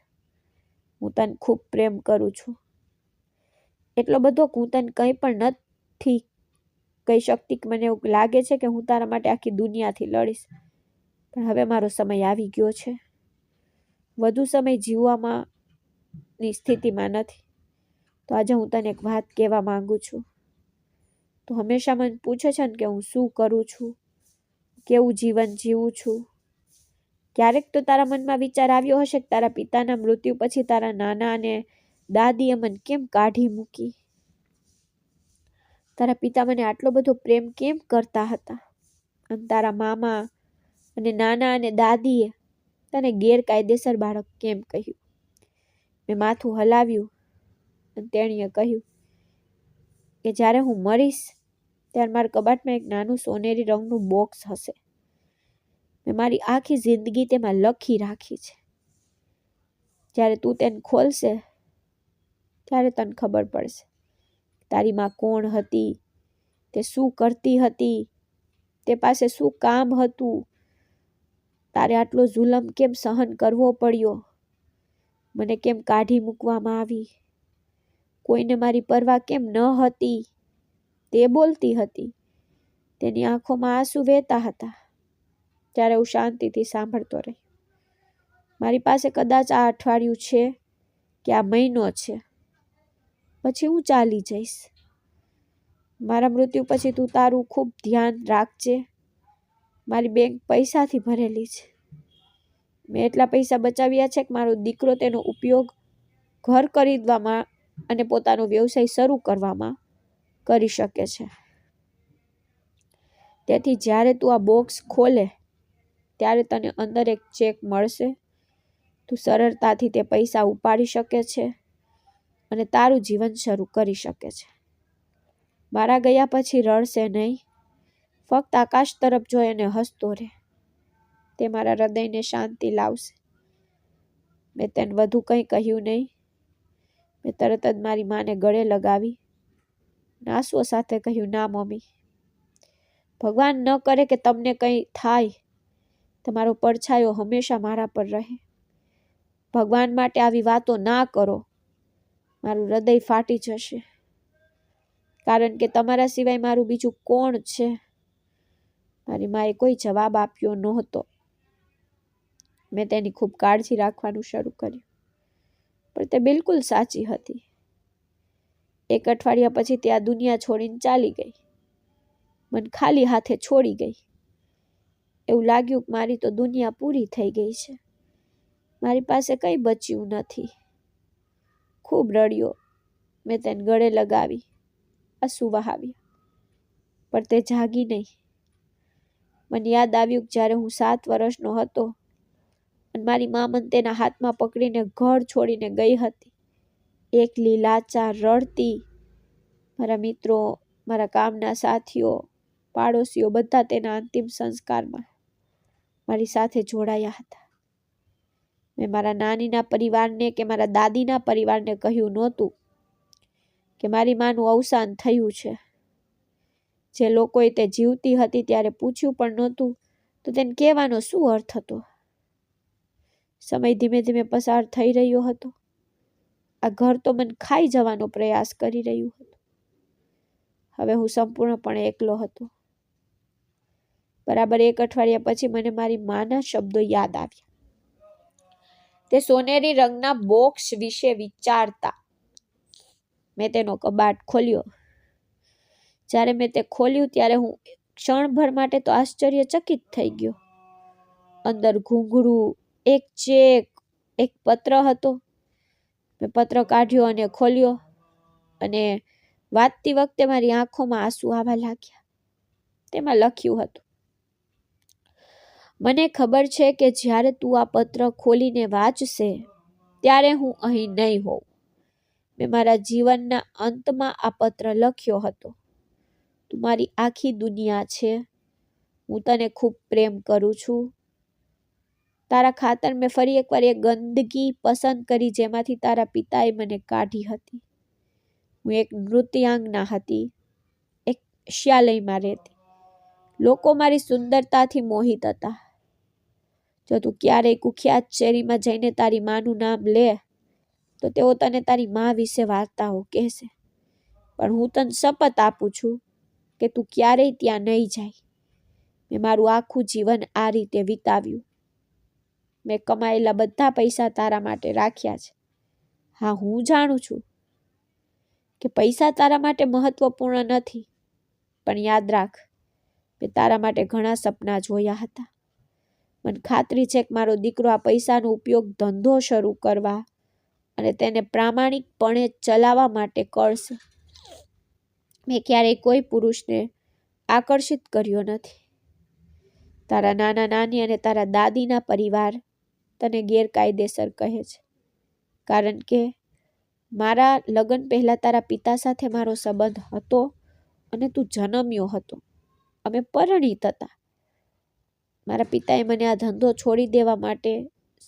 હું તને ખૂબ પ્રેમ કરું છું. એટલો બધો હું તને કંઈ પણ નથી કહી શકતી કે મને એવું લાગે છે કે હું તારા માટે આખી દુનિયાથી લડીશ. પણ હવે મારો સમય આવી ગયો છે. વધુ સમય જીવવાની સ્થિતિમાં નથી. તો આજે હું તને એક વાત કહેવા માંગુ છું. તું હંમેશા મને પૂછે છે ને કે હું શું કરું છું, કેવું જીવન જીવું છું. ક્યારેક તો તારા મનમાં વિચાર આવ્યો હશે કે તારા પિતાના મૃત્યુ પછી તારા નાના અને દાદીએ મને કેમ કાઢી મૂકી? તારા પિતા મને આટલો બધો પ્રેમ કેમ કરતા હતા? અને તારા મામા અને નાના અને દાદીએ તને ગેરકાયદેસર બાળક કેમ કહ્યું? મેં માથું હલાવ્યું અને તેણીએ કહ્યું કે જ્યારે હું મરીશ ત્યારે મારા કબાટમાં એક નાનું સોનેરી રંગનું બોક્સ હશે. મેં મારી આખી જિંદગી તેમાં લખી રાખી છે. જ્યારે તું તેને ખોલશે ત્યારે તને ખબર પડશે તારી માં કોણ હતી, તે શું કરતી હતી, તે પાસે શું કામ હતું, તારે આટલો જુલમ કેમ સહન કરવો પડ્યો, મને કેમ કાઢી મૂકવામાં આવી, કોઈને મારી પરવા કેમ ન હતી. તે બોલતી હતી, તેની આંખોમાં આંસુ વહેતા હતા. ત્યારે હું શાંતિથી સાંભળતો રહ્યો. મારી પાસે કદાચ આ અઠવાડિયું છે કે આ મહિનો છે, પછી હું ચાલી જઈશ. મારા મૃત્યુ પછી તું તારું ખૂબ ધ્યાન રાખજે. મારી બેંક પૈસાથી ભરેલી છે. મેં એટલા પૈસા બચાવ્યા છે કે મારો દીકરો તેનો ઉપયોગ ઘર ખરીદવામાં અને પોતાનો વ્યવસાય શરૂ કરવામાં કરી શકે છે. તેથી જ્યારે તું આ બોક્સ ખોલે ત્યારે તને અંદર એક ચેક મળશે. તું સરળતાથી તે પૈસા ઉપાડી શકે છે અને તારું જીવન શરૂ કરી શકે છે. મારા ગયા પછી રડશે નહીં. ફક્ત આકાશ તરફ જોઈ અને હસતો રહે. તે મારા હૃદયને શાંતિ લાવશે. મેં તેને વધુ કંઈ કહ્યું નહીં. મેં તરત જ મારી માને ગળે લગાવી આંસુઓ સાથે કહ્યું, ના મમ્મી, ભગવાન ન કરે કે તમને કંઈ થાય. તમારો પડછાયો હંમેશા મારા પર રહે. ભગવાન માટે આવી વાતો ના કરો. મારું હૃદય ફાટી જશે. કારણ કે તમારા સિવાય મારું બીજું કોણ છે? મારી માએ કોઈ જવાબ આપ્યો નહોતો. મેં તેની ખૂબ કાળજી રાખવાનું શરૂ કર્યું. પણ તે બિલકુલ સાચી હતી. એક અઠવાડિયા પછી તે આ દુનિયા છોડીને ચાલી ગઈ. મને ખાલી હાથે છોડી ગઈ. એવું લાગ્યું કે મારી તો દુનિયા પૂરી થઈ ગઈ છે. મારી પાસે કંઈ બચ્યું નથી. ખૂબ રડ્યો. મેં તેને ગળે લગાવી આંસુ વહાવ્યા. પણ તે જાગી નહીં. મને યાદ આવ્યું કે જ્યારે હું 7 વર્ષનો હતો અને મારી મા મને તેના હાથમાં પકડીને ઘર છોડીને ગઈ હતી. એકલી, લાચાર, રડતી. મારા મિત્રો, મારા કામના સાથીઓ, પાડોશીઓ બધા તેના અંતિમ સંસ્કારમાં મારી સાથે જોડાયા હતા. મેં મારા નાનીના પરિવારને કે મારા દાદીના પરિવારને કહ્યું નહોતું કે મારી માનું અવસાન થયું છે. જે લોકોએ તે જીવતી હતી ત્યારે પૂછ્યું પણ નહોતું તો તેને કહેવાનો શું અર્થ હતો? સમય ધીમે ધીમે પસાર થઈ રહ્યો હતો. આ ઘર તો મને ખાઈ જવાનો પ્રયાસ કરી રહ્યું હતું. હવે હું સંપૂર્ણપણે એકલો હતો. બરાબર 1 અઠવાડિયા પછી મને મારી માના શબ્દો યાદ આવ્યા. તે સોનેરી રંગના બોક્સ વિશે વિચારતા મેં તેનો કબાટ ખોલ્યો. જ્યારે મેં તે ખોલ્યું ત્યારે હું ક્ષણભર માટે તો આશ્ચર્યચકિત થઈ ગયો. અંદર ઘૂંઘરું, એક ચેક, એક પત્ર હતો. મેં પત્ર કાઢ્યો અને ખોલ્યો અને વાંચતી વખતે મારી આંખોમાં આંસુ આવવા લાગ્યા. તેમાં લખ્યું હતું, મને ખબર છે કે જ્યારે તું આ પત્ર ખોલીને વાંચશે ત્યારે હું અહીં નહીં હોઉં. મેં મારા જીવનના અંતમાં આ પત્ર લખ્યો હતો. તું મારી આખી દુનિયા છે. હું તને ખૂબ પ્રેમ કરું છું. તારા ખાતર મેં ફરી એકવાર એ ગંદકી પસંદ કરી જેમાંથી તારા પિતાએ મને કાઢી હતી. હું એક નૃત્યાંગના હતી. એક શ્યાલયમાં રહેતી. લોકો મારી સુંદરતાથી મોહિત હતા. જો તું ક્યારેય કુખ્યાત શેરીમાં જઈને તારી માનું નામ લે તો તેઓ તને તારી મા વિશે વાર્તાઓ કહેશે. પણ હું તને શપથ આપું છું કે તું ક્યારેય ત્યાં નહીં જાય. મેં મારું આખું જીવન આ રીતે વિતાવ્યું. મેં કમાયેલા બધા પૈસા તારા માટે રાખ્યા છે. હા, હું જાણું છું કે પૈસા તારા માટે મહત્વપૂર્ણ નથી, પણ યાદ રાખ, મેં તારા માટે ઘણા સપના જોયા હતા. મને ખાતરી છે કે મારો દીકરો આ પૈસાનો ઉપયોગ ધંધો શરૂ કરવા અને તેને પ્રામાણિકપણે ચલાવવા માટે કરશે. મેં ક્યારેય કોઈ પુરુષને આકર્ષિત કર્યો નથી. તારા નાના નાની અને તારા દાદીના પરિવાર તને ગેરકાયદેસર કહે છે, કારણ કે મારા લગ્ન પહેલા તારા પિતા સાથે મારો સંબંધ હતો અને તું જન્મ્યો હતો. અમે પરિણીત હતા. મારા પિતાએ મને આ ધંધો છોડી દેવા માટે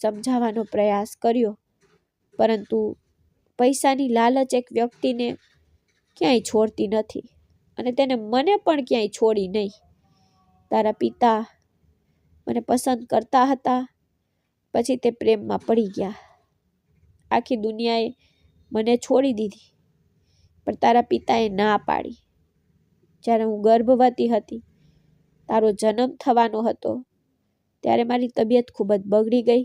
સમજાવવાનો પ્રયાસ કર્યો, પરંતુ પૈસાની લાલચ એક વ્યક્તિને ક્યાંય છોડતી નથી અને તેને મને પણ ક્યાંય છોડી નહીં. તારા પિતા મને પસંદ કરતા હતા, પછી તે પ્રેમમાં પડી ગયા. આખી દુનિયાએ મને છોડી દીધી, પણ તારા પિતાએ ના પાડી. જ્યારે હું ગર્ભવતી હતી, તારો જન્મ થવાનો હતો, ત્યારે મારી તબિયત ખૂબ જ બગડી ગઈ.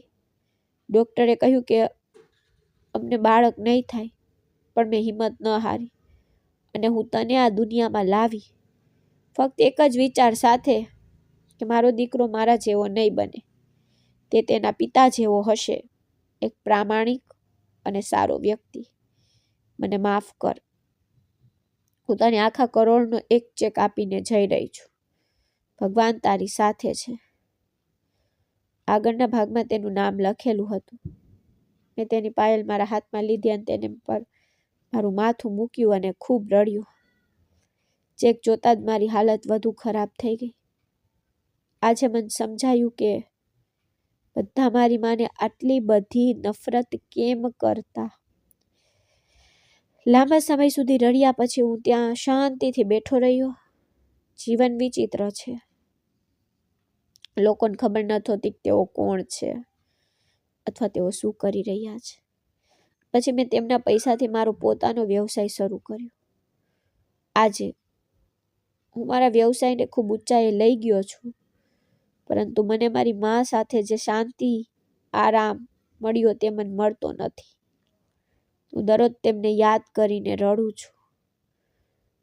ડૉક્ટરે કહ્યું કે અમને બાળક નહીં થાય, પણ મેં હિંમત ન હારી અને હું તને આ દુનિયામાં લાવી, ફક્ત એક જ વિચાર સાથે કે મારો દીકરો મારા જેવો નહીં બને. તે તેના પિતા જેવો હશે, એક પ્રામાણિક અને સારો વ્યક્તિ. મને માફ કર. હું તને આખા કરોડનો એક ચેક આપીને જઈ રહી છું. ભગવાન તારી સાથે છે. આગળના ભાગમાં તેનું નામ લખેલું હતું. મેં તેની પાયલ મારા હાથમાં લીધી અને તેને પર મારું માથું મૂક્યું અને ખૂબ રડ્યું. ચેક જોતાં જ મારી હાલત વધુ ખરાબ થઈ ગઈ. આજે મને સમજાયું કે બધા મારી માને આટલી બધી નફરત કેમ કરતા. લાંબા સમય સુધી રડ્યા પછી હું ત્યાં શાંતિથી બેઠો રહ્યો. જીવન વિચિત્ર છે. લોકોને ખબર નહોતી કે તેઓ કોણ છે અથવા તેઓ શું કરી રહ્યા છે. પછી મેં તેમના પૈસાથી મારો પોતાનો વ્યવસાય શરૂ કર્યો. આજે હું મારા વ્યવસાયને ખૂબ ઊંચાઈએ લઈ ગયો છું, પરંતુ મને મારી મા સાથે જે શાંતિ, આરામ મળ્યો તે મને મળતો નથી. હું દરરોજ તેમને યાદ કરીને રડું છું.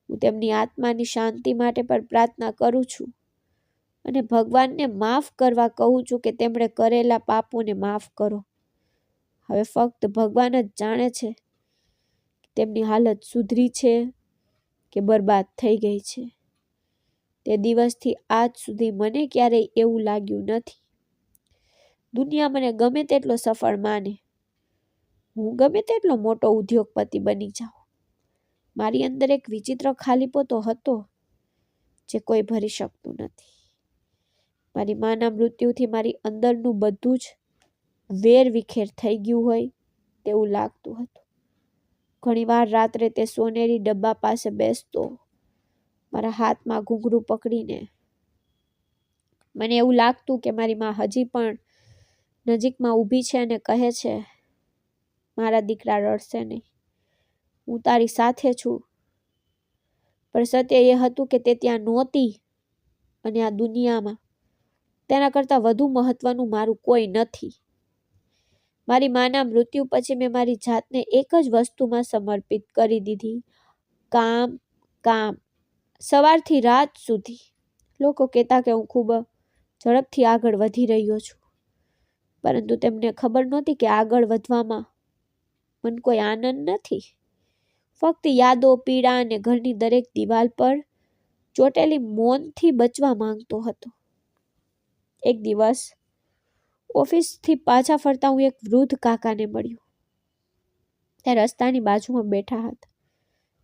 હું તેમની આત્માની શાંતિ માટે પણ પ્રાર્થના કરું છું અને ભગવાનને માફ કરવા કહું છું કે તેમણે કરેલા પાપોને માફ કરો. હવે ફક્ત ભગવાન જ જાણે છે કે તેમની હાલત સુધરી છે કે બરબાદ થઈ ગઈ છે. તે દિવસથી આજ સુધી મને ક્યારેય એવું લાગ્યું નથી. દુનિયા મને ગમે તેટલો સફળ માને, હું ગમે તેટલો મોટો ઉદ્યોગપતિ બની જાઉં, મારી અંદર એક વિચિત્ર ખાલીપો તો હતો જે કોઈ ભરી શકતું નથી. મારી માના મૃત્યુથી મારી અંદરનું બધું જ વેર વિખેર થઈ ગયું હોય તેવું લાગતું હતું. ઘણીવાર રાત્રે તે સોનેરી ડબ્બા પાસે બેસતો, મારા હાથમાં ઘૂંઘરું પકડીને. મને એવું લાગતું કે મારી માં હજી પણ નજીકમાં ઊભી છે અને કહે છે, મારા દીકરા રડશે નહીં, હું તારી સાથે છું. પણ સત્ય એ હતું કે તે ત્યાં નહોતી અને આ દુનિયામાં તેના કરતાં વધુ મહત્વનું મારું કોઈ નથી. મારી માના મૃત્યુ પછી મેં મારી જાતને એક જ વસ્તુમાં સમર્પિત કરી દીધી, કામ. કામ સવારથી રાત સુધી. લોકો કહેતા કે હું ખૂબ ઝડપથી આગળ વધી રહ્યો છું, પરંતુ તેમને ખબર નહોતી કે આગળ વધવામાં મને કોઈ આનંદ નથી. ફક્ત યાદો, પીડા અને ઘરની દરેક દિવાલ પર ચોટેલી મૌનથી બચવા માંગતો હતો. એક દિવસ ઓફિસથી પાછા ફરતા હું એક વૃદ્ધ કાકાને મળ્યો. તે રસ્તાની બાજુમાં બેઠા હતા,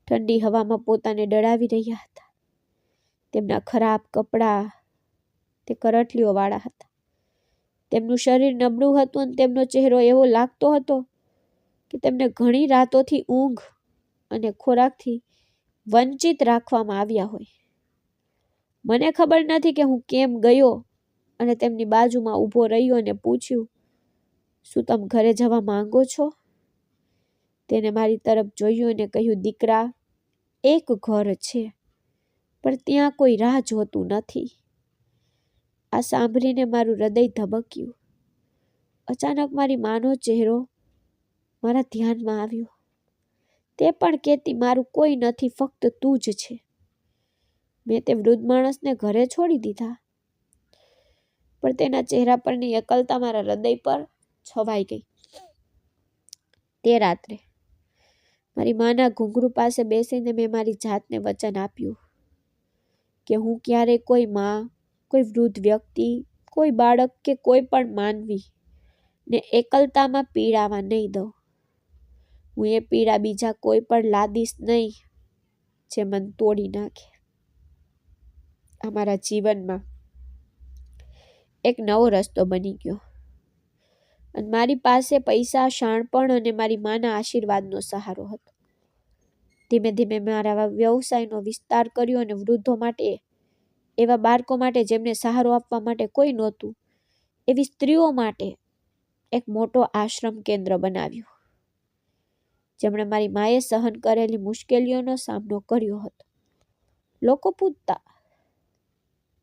ઠંડી હવામાં પોતાને ડળાવી રહ્યા હતા. તેમના ખરાબ કપડાં તે કરટલીઓવાળા હતા. તેમનું શરીર નબળું હતું અને તેમનો ચહેરો એવો લાગતો હતો કે તેમને ઘણી રાતોથી ઊંઘ અને ખોરાકથી વંચિત રાખવામાં આવ્યા હોય. મને ખબર નથી કે હું કેમ ગયો અને તેમની બાજુમાં ઊભો રહ્યો અને પૂછ્યું, શું તમે ઘરે જવા માંગો છો? તેને મારી તરફ જોયું અને કહ્યું, દીકરા, એક ઘર છે, પણ ત્યાં કોઈ રાહ જોતું નથી. આ સાંભળીને મારું હૃદય ધબક્યું. અચાનક મારી માનો ચહેરો મારા ધ્યાનમાં આવ્યો. તે પણ કહેતી, મારું કોઈ નથી, ફક્ત તું જ છે. મેં તે વૃદ્ધ માણસને ઘરે છોડી દીધા, પણ તેના ચહેરા પરની એકલતા મારા હૃદય પર છવાઈ ગઈ. તે રાત્રે મારી માના ઘૂંઘરું પાસે બેસીને મેં મારી જાતને વચન આપ્યું કે હું ક્યારેય કોઈ માં, કોઈ વૃદ્ધ વ્યક્તિ, કોઈ બાળક કે કોઈ પણ માનવી ને એકલતામાં પીડાવા નહીં દઉં. હું એ પીડા બીજા કોઈ પણ લાદીશ નહીં જે મન તોડી નાખે. અમારા જીવનમાં એક નવો રસ્તો બની ગયો અને મારી પાસે પૈસા, શાણપણ અને મારી માના આશીર્વાદનો સહારો હતો. ધીમે ધીમે મારા વ્યવસાયનો વિસ્તાર કર્યો અને વૃદ્ધો માટે, એવા બાળકો માટે જેમને સહારો આપવા માટે કોઈ નહોતું, એવી સ્ત્રીઓ માટે એક મોટો આશ્રમ કેન્દ્ર બનાવ્યું, જેમણે મારી માએ સહન કરેલી મુશ્કેલીઓનો સામનો કર્યો હતો. લોકો પૂછતા,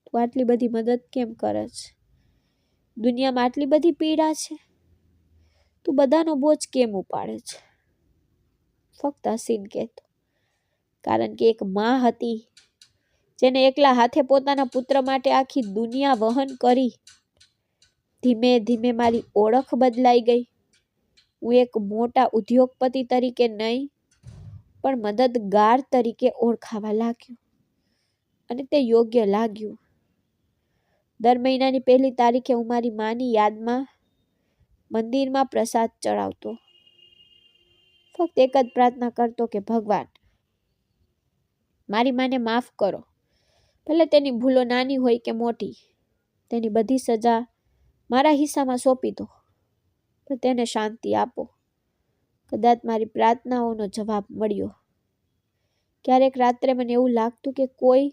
તું આટલી બધી મદદ કેમ કરે છે? દુનિયામાં આટલી બધી પીડા છે, તું બધાનો બોજ કેમ ઉપાડે છે? ફક્ત હસીને કહેતો, કારણ કે એક માં હતી જેને એકલા હાથે પોતાના પુત્ર માટે આખી દુનિયા વહન કરી. ધીમે ધીમે મારી ઓળખ બદલાઈ ગઈ. હું એક મોટા ઉદ્યોગપતિ તરીકે નહીં, પણ મદદગાર તરીકે ઓળખાવા લાગ્યો, અને તે યોગ્ય લાગ્યું. દર મહિનાની 1લી તારીખે હું મારી માની યાદમાં મંદિરમાં પ્રસાદ ચડાવતો. ફક્ત એક જ પ્રાર્થના કરતો કે ભગવાન, મારી માને માફ કરો. ભલે તેની ભૂલો નાની હોય કે મોટી, તેની બધી સજા મારા હિસ્સામાં સોંપી દો, પણ તેને શાંતિ આપો. કદાચ મારી પ્રાર્થનાઓનો જવાબ મળ્યો. ક્યારેક રાત્રે મને એવું લાગતું કે કોઈ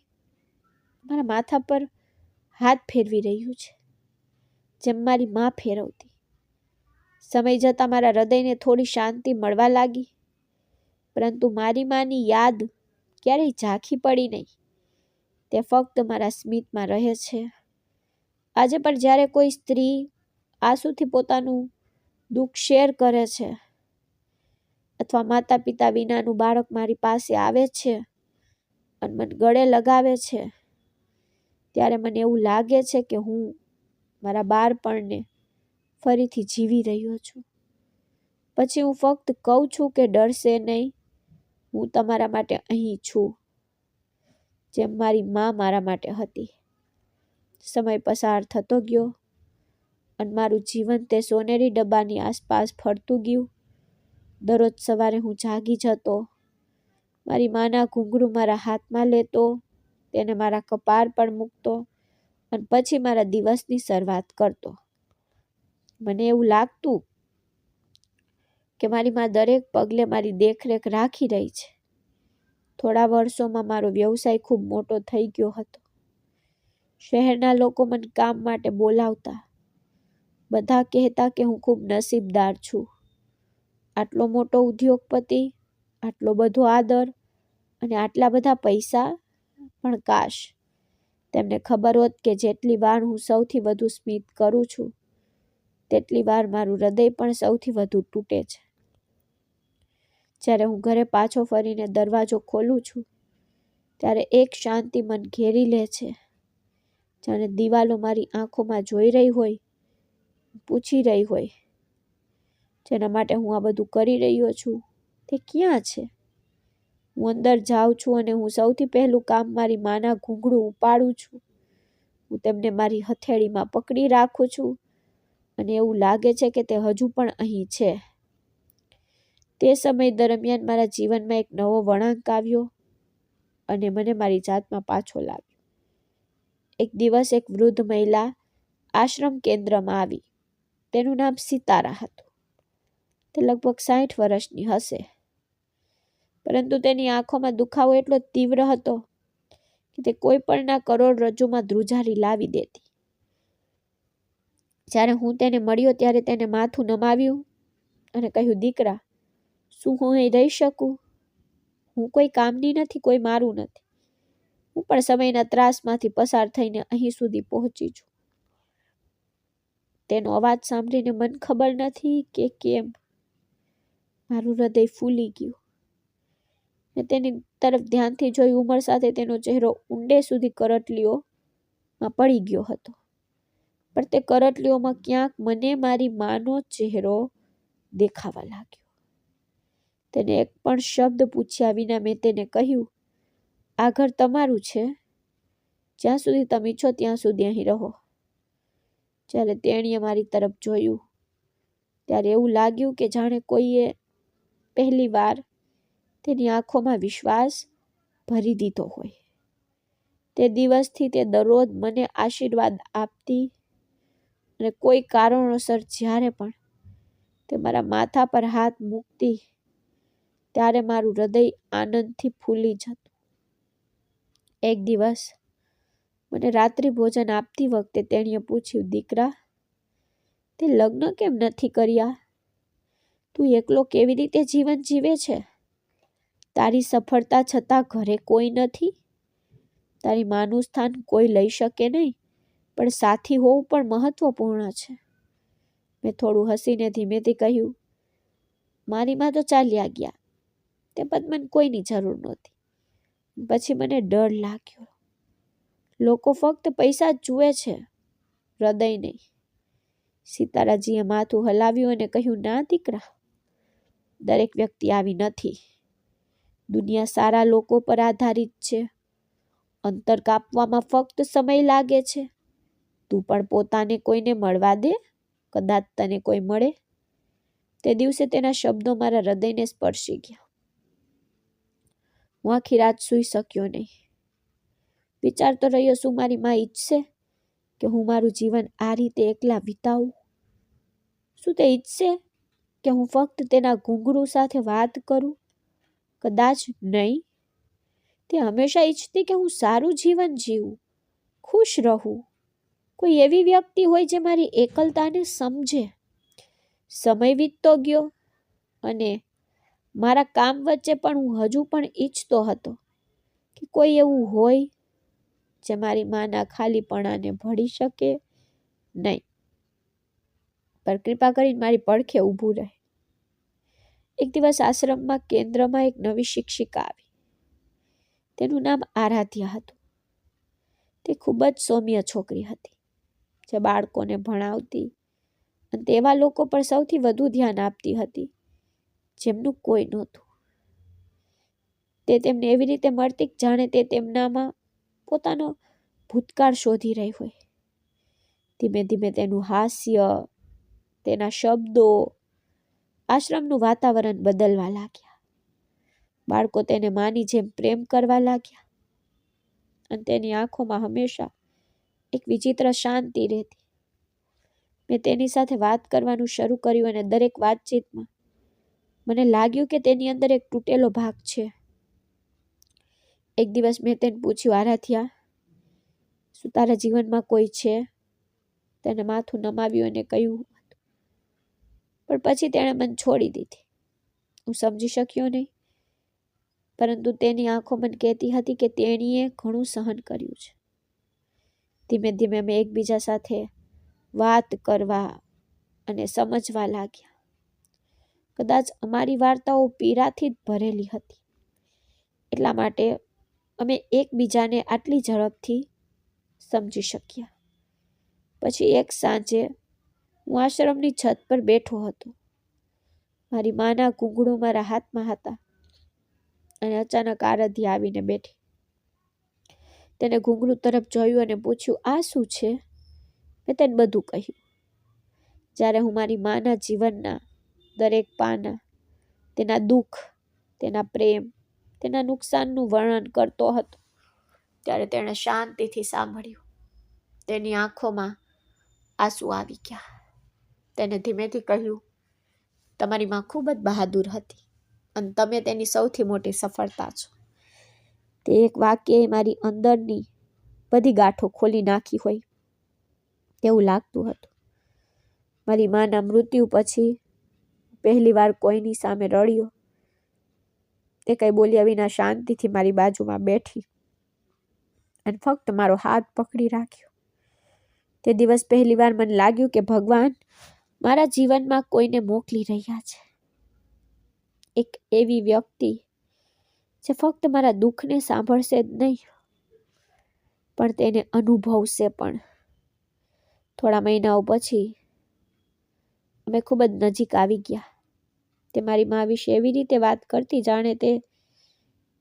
મારા માથા પર હાથ ફેરવી રહ્યું છે, જેમ મારી માં ફેરવતી. સમય જતાં મારા હૃદયને થોડી શાંતિ મળવા લાગી, પરંતુ મારી માની યાદ ક્યારેય ઝાંખી પડી નહીં. તે ફક્ત મારા સ્મિતમાં રહે છે. આજે પણ જ્યારે કોઈ સ્ત્રી આંસુથી પોતાનું દુઃખ શેર કરે છે, અથવા માતા પિતા વિનાનું બાળક મારી પાસે આવે છે અને મને ગળે લગાવે છે, ત્યારે મને એવું લાગે છે કે હું મારા બાળપણને ફરીથી જીવી રહ્યો છું. પછી હું ફક્ત કહું છું કે ડરશે નહીં, હું તમારા માટે અહીં છું, જેમ મારી માં મારા માટે હતી. સમય પસાર થતો ગયો અને મારું જીવન તે સોનેરી ડબ્બાની આસપાસ ફરતું ગયું. દરરોજ સવારે હું જાગી જતો, મારી માના ઘૂંઘરું મારા હાથમાં લેતો, તેને મારા કપાળ પર મૂકતો અને પછી મારા દિવસની શરૂઆત કરતો. મને એવું લાગતું કે મારી માં દરેક પગલે મારી દેખરેખ રાખી રહી છે. થોડા વર્ષોમાં મારો વ્યવસાય ખૂબ મોટો થઈ ગયો હતો. શહેરના લોકો મને કામ માટે બોલાવતા. બધા કહેતા કે હું ખૂબ નસીબદાર છું. આટલો મોટો ઉદ્યોગપતિ, આટલો બધો આદર અને આટલા બધા પૈસા. પણ કાશ તેમને ખબર હોત કે જેટલી વાર હું સૌથી વધુ સ્મિત કરું છું તેટલી વાર મારું હૃદય પણ સૌથી વધુ તૂટે છે. જ્યારે હું ઘરે પાછો ફરીને દરવાજો ખોલું છું ત્યારે એક શાંતિ મન ઘેરી લે છે. જાણે દિવાલો મારી આંખોમાં જોઈ રહી હોય, પૂછી રહી હોય, જેના માટે હું આ બધું કરી રહ્યો છું તે ક્યાં છે? હું અંદર જાઉં છું અને હું સૌથી પહેલું કામ મારી માના ઘૂંઘળું ઉપાડું છું. હું તેમને મારી હથેળીમાં પકડી રાખું છું અને એવું લાગે છે કે તે હજુ પણ અહીં છે. તે સમય દરમિયાન મારા જીવનમાં એક નવો વળાંક આવ્યો અને મને મારી જાતમાં પાછો લાવ્યો. એક દિવસ એક વૃદ્ધ મહિલા આશ્રમ કેન્દ્રમાં આવી. તેનું નામ સિતારા હતું. તે લગભગ 60 વર્ષની હશે, પરંતુ તેની આંખોમાં દુખાવો એટલો તીવ્ર હતો કે તે કોઈ પણના કરોડરજ્જુમાં ધ્રુજારી લાવી દેતી. જ્યારે હું તેને મળ્યો ત્યારે તેને માથું નમાવ્યું અને કહ્યું, દીકરા, શું હું અહીં રહી શકું? હું કોઈ કામની નથી, કોઈ મારું નથી. હું પણ સમયના ત્રાસમાંથી પસાર થઈને અહીં સુધી પહોંચી છું. તેનો અવાજ સાંભળીને મને ખબર નથી કે કેમ મારું હૃદય ફૂલી ગયું. મેં તેની તરફ ધ્યાનથી જોઈ. ઉંમર સાથે તેનો ચહેરો ઊંડે સુધી કરટલીઓમાં પડી ગયો હતો, પણ તે કરટલીઓમાં ક્યાંક મને મારી માનો ચહેરો દેખાવા લાગ્યો. તેને એક પણ શબ્દ પૂછ્યા વિના મેં તેને કહ્યું, આ ઘર તમારું છે. જ્યાં સુધી તમે ઈચ્છો ત્યાં સુધી અહીં રહો. જ્યારે તેણીએ મારી તરફ જોયું ત્યારે એવું લાગ્યું કે જાણે કોઈએ પહેલી વાર તેની આંખોમાં વિશ્વાસ ભરી દીધો હોય. તે દિવસથી તે દરરોજ મને આશીર્વાદ આપતી અને કોઈ કારણોસર જ્યારે પણ તે મારા માથા પર હાથ મૂકતી ત્યારે મારું હૃદય આનંદથી ફૂલી જતું. એક દિવસ મને રાત્રિ ભોજન આપતી વખતે તેણીએ પૂછ્યું, દીકરા, તે લગ્ન કેમ નથી કર્યા? તું એકલો કેવી રીતે જીવન જીવે છે? તારી સફળતા છતાં ઘરે કોઈ નથી. તારી માનું સ્થાન કોઈ લઈ શકે નહીં, પણ સાથી હોવું પણ મહત્વપૂર્ણ છે. મેં થોડું હસીને ધીમેથી કહ્યું, મારી માં તો ચાલ્યા ગયા. તે બાદ મને કોઈની જરૂર નહોતી. પછી મને ડર લાગ્યો. લોકો ફક્ત પૈસા જ જુએ છે, હૃદય નહીં. સિતારાજીએ માથું હલાવ્યું અને કહ્યું, ના દીકરા, દરેક વ્યક્તિ આવી નથી. દુનિયા સારા લોકો પર આધારિત છે. અંતર કાપવામાં ફક્ત સમય લાગે છે. તું પણ પોતાને કોઈને મળવા દે, કદાચ તને કોઈ મળે. તે દિવસે તેના શબ્દો મારા હૃદયને સ્પર્શી ગયા. હું આખી રાત સૂઈ શક્યો નહીં. વિચારતો રહ્યો, શું મારી માં ઈચ્છશે કે હું મારું જીવન આ રીતે એકલા વિતાવું? શું તે ઈચ્છશે કે હું ફક્ત તેના ઘૂંઘરૂ સાથે વાત કરું? કદાચ નહીં. તે હંમેશા ઈચ્છતી કે હું સારું જીવન જીવું, ખુશ રહું. કોઈ એવી વ્યક્તિ હોય જે મારી એકલતાને સમજે. સમય વીતતો ગયો અને મારા કામ વચ્ચે પણ હું હજુ પણ ઈચ્છતો હતો કે કોઈ એવું હોય જે મારી માના ખાલીપણાને ભળી શકે. નહીં, પર કૃપા કરીને મારી પડખે ઊભું રહે. એક દિવસ આશ્રમમાં કેન્દ્રમાં એક નવી શિક્ષિકા આવી. તેનું નામ આરાધ્યા હતું. તે ખૂબ જ સૌમ્ય છોકરી હતી, જે બાળકોને ભણાવતી અને તેવા લોકો પર સૌથી વધુ ધ્યાન આપતી હતી જેમનું કોઈ નહોતું. તે તેમને એવી રીતે મળતી જાણે તે તેમનામાં પોતાનો ભૂતકાળ શોધી રહી હોય. ધીમે ધીમે તેનું હાસ્ય, તેના શબ્દો, આશ્રમનું વાતાવરણ બદલવા લાગ્યા. બાળકો તેને માની જેમ પ્રેમ કરવા લાગ્યા અને તેની આંખોમાં હંમેશા એક વિચિત્ર શાંતિ રહેતી. મેં તેની સાથે વાત કરવાનું શરૂ કર્યું અને દરેક વાતચીતમાં મને લાગ્યું કે તેની અંદર એક તૂટેલો ભાગ છે. એક દિવસ મેં તેને પૂછ્યું, આરાધ્યા, શું તારા જીવનમાં કોઈ છે? તેને માથું નમાવ્યું અને કહ્યું, પણ પછી તેણે મને છોડી દીધી. હું સમજી શક્યો નહીં, પરંતુ તેની આંખો મને કહેતી હતી કે તેણીએ ઘણું સહન કર્યું છે. ધીમે ધીમે અમે એકબીજા સાથે વાત કરવા અને સમજવા લાગ્યા. કદાચ અમારી વાર્તાઓ પીડાથી જ ભરેલી હતી, એટલા માટે અમે એકબીજાને આટલી ઝડપથી સમજી શક્યા. પછી એક સાંજે હું આશ્રમની છત પર બેઠો હતો. મારી માના ઘૂંઘણું મારા હાથમાં હતા અને અચાનક આરાધ્યા આવીને બેઠી. તેને ઘૂંઘણું તરફ જોયું અને પૂછ્યું, આ શું છે? મેં તેને બધું કહ્યું. જ્યારે હું મારી માના જીવનના દરેક પાના, તેના દુઃખ, તેના પ્રેમ, તેના નુકસાનનું વર્ણન કરતો હતો, ત્યારે તેણે શાંતિથી સાંભળ્યું. તેની આંખોમાં આંસુ આવી ગયા. તેને ધીમેથી કહ્યું, તમારી માં ખૂબ જ બહાદુર હતી અને તમે તેની સૌથી મોટી સફળતા છો. તે એક વાક્યએ મારી અંદરની બધી ગાંઠો ખોલી નાખી હોય તેવું લાગતું હતું. મારી માના મૃત્યુ પછી પહેલી વાર કોઈની સામે રડ્યો. તે કંઈ બોલ્યા વિના શાંતિથી મારી બાજુમાં બેઠી અને ફક્ત મારો હાથ પકડી રાખ્યો. તે દિવસ પહેલી વાર મને લાગ્યું કે ભગવાન મારા જીવનમાં કોઈને મોકલી રહ્યા છે. એક એવી વ્યક્તિ જે ફક્ત મારા દુઃખને સાંભળશે જ નહીં, પણ તેને અનુભવશે પણ. થોડા મહિનાઓ પછી અમે ખૂબ જ નજીક આવી ગયા. તે મારી મા વિશે એવી રીતે વાત કરતી જાણે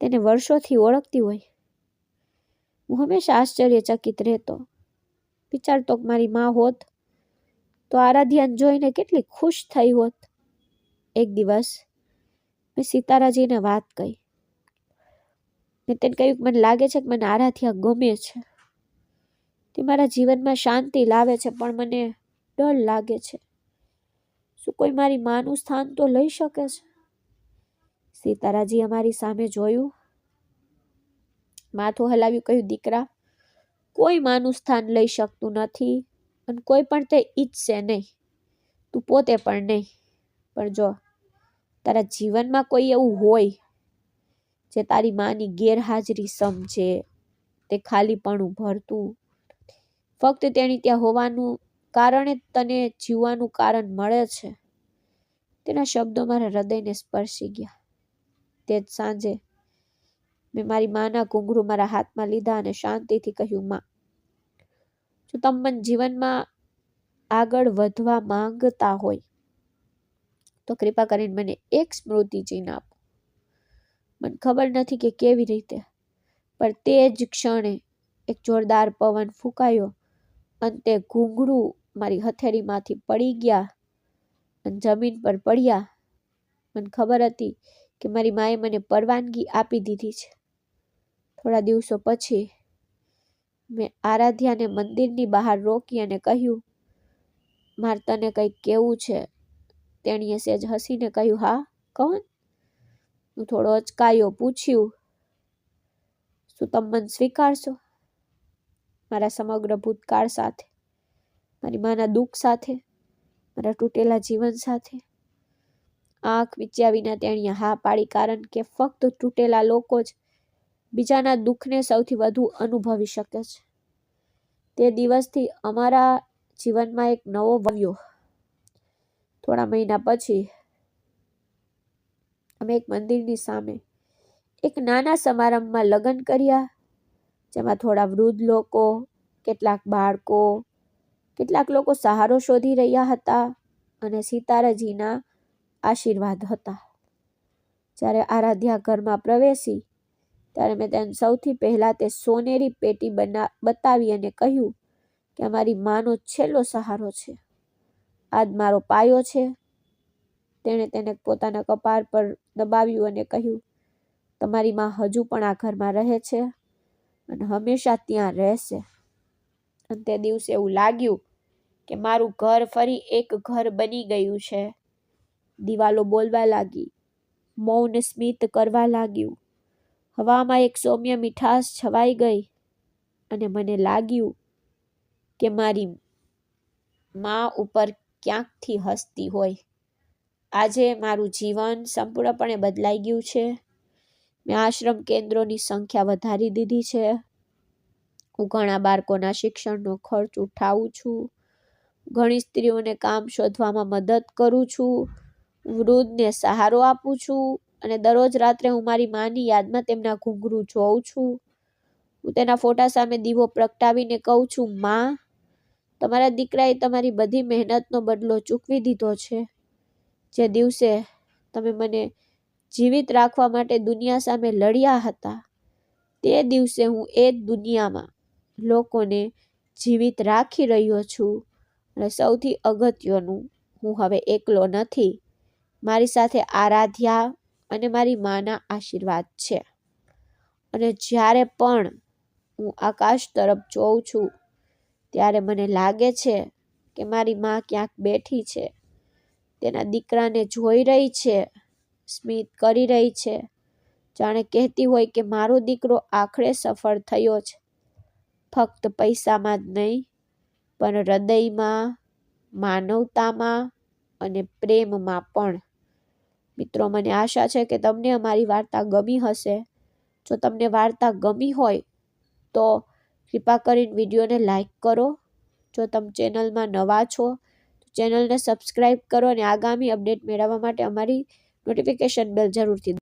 તેને વર્ષોથી ઓળખતી હોય. હું હંમેશા આશ્ચર્યચકિત રહેતો. વિચારતો કે મારી મા હોત તો આરાધ્યાને જોઈને કેટલી ખુશ થઈ હોત. એક દિવસ મેં સીતારાજીને વાત કહી. મેં તેને કહ્યું કે મને લાગે છે કે મને આરાધ્યા ગમે છે. તે મારા જીવનમાં શાંતિ લાવે છે, પણ મને ડર લાગે છે. શું કોઈ મારી માનું સ્થાન તો લઈ શકે છે? સીતારાજી અમારી સામે જોયું, માથું હલાવ્યું, કહ્યું, દીકરા, કોઈ માનું સ્થાન લઈ શકતું નથી અને કોઈ પણ તે ઈચ્છશે નહીં. તું પોતે પણ નહીં. પણ જો તારા જીવનમાં કોઈ એવું હોય જે તારી માની ગેરહાજરી સમજે, તે ખાલીપણું ભરતું, ફક્ત તેણી ત્યાં હોવાનું કારણે તને જીવવાનું કારણ મળે છે. તેના શબ્દો મારા હૃદયને સ્પર્શી ગયા. તે જ સાંજે મેં મારી માના ઘૂંઘરું મારા હાથમાં લીધા અને શાંતિથી કહ્યું, માં, જો તમે મને જીવનમાં આગળ વધવા માંગતા હોય તો કૃપા કરીને મને એક સ્મૃતિ ચિહ્ન આપો. મને ખબર નથી કે કેવી રીતે, પણ તે જ ક્ષણે એક જોરદાર પવન ફૂંકાયો અને તે ઘૂંઘરું મારી હથેળીમાંથી પડી ગયા અને જમીન પર પડ્યા. મને ખબર હતી કે મારી માએ મને પરવાનગી આપી દીધી છે. થોડા દિવસો પછી મેં આરાધ્યાને મંદિરની બહાર રોકી અને કહ્યું, મારે તને કંઈક કહેવું છે. તેણીએ સહેજ હસીને કહ્યું, હા, કહો. હું થોડો અચકાયો. પૂછ્યું, શું તમે મને સ્વીકારશો? મારા સમગ્ર ભૂતકાળ સાથે, મારી માના દુઃખ સાથે, મારા તૂટેલા જીવન સાથે? આંખ વીંચ્યા વિના તેણીએ હા પાડી, કારણ કે ફક્ત તૂટેલા લોકો જ બીજાના દુઃખને સૌથી વધુ અનુભવી શકે છે. તે દિવસથી અમારા જીવનમાં એક નવો આવ્યો. થોડા મહિના પછી અમે એક મંદિરની સામે એક નાના સમારંભમાં લગ્ન કર્યા, જેમાં થોડા વૃદ્ધ લોકો, કેટલાક બાળકો, કેટલાક લોકો સહારો શોધી રહ્યા હતા અને સીતારાજીના આશીર્વાદ હતા. જ્યારે આરાધ્યા ઘરમાં પ્રવેશી ત્યારે મેં તેને સૌથી પહેલા તે સોનેરી પેટી બતાવી અને કહ્યું કે અમારી માનો છેલ્લો સહારો છે. આજ મારો પાયો છે. તેણે તેને પોતાના કપાળ પર દબાવ્યું અને કહ્યું, તમારી માં હજુ પણ આ ઘરમાં રહે છે અને હંમેશા ત્યાં રહેશે. અને તે દિવસે એવું લાગ્યું કે મારું ઘર ફરી એક ઘર બની ગયું છે. દિવાલો બોલવા લાગી, મૌન સ્મિત કરવા લાગ્યું. હવામાં એક સૌમ્ય મીઠાશ છવાઈ ગઈ અને મને લાગ્યું કે મારી માં ઉપર ક્યાંકથી હસતી હોય. આજે મારું જીવન સંપૂર્ણપણે બદલાઈ ગયું છે. મેં આશ્રમ કેન્દ્રોની સંખ્યા વધારી દીધી છે. હું ઘણા બાળકોના શિક્ષણનો ખર્ચ ઉઠાવું છું. ઘણી સ્ત્રીઓને કામ શોધવામાં મદદ કરું છું. વૃદ્ધને સહારો આપું છું અને દરરોજ રાત્રે હું મારી માની યાદમાં તેમના ઘૂંઘરું જોઉં છું. હું તેના ફોટા સામે દીવો પ્રગટાવીને કહું છું, માં, તમારા દીકરાએ તમારી બધી મહેનતનો બદલો ચૂકવી દીધો છે. જે દિવસે તમે મને જીવિત રાખવા માટે દુનિયા સામે લડ્યા હતા, તે દિવસે હું એ દુનિયામાં લોકોને જીવિત રાખી રહ્યો છું. અને સૌથી અગત્યનું, હું હવે એકલો નથી. મારી સાથે આરાધ્યા અને મારી માના આશીર્વાદ છે. અને જ્યારે પણ હું આકાશ તરફ જોઉં છું, ત્યારે મને લાગે છે કે મારી માં ક્યાંક બેઠી છે, તેના દીકરાને જોઈ રહી છે, સ્મિત કરી રહી છે, જાણે કહેતી હોય કે મારો દીકરો આખરે સફળ થયો છે. ફક્ત પૈસામાં જ નહીં, પણ હૃદયમાં, માનવતામાં અને પ્રેમમાં પણ. મિત્રો, મને આશા છે કે તમને અમારી વાર્તા ગમી હશે. જો તમને વાર્તા ગમી હોય તો કૃપા કરીને વિડીયોને લાઈક કરો. જો તમે ચેનલમાં નવા છો તો ચેનલને સબસ્ક્રાઈબ કરો અને આગામી અપડેટ મેળવવા માટે અમારી નોટિફિકેશન બેલ જરૂરથી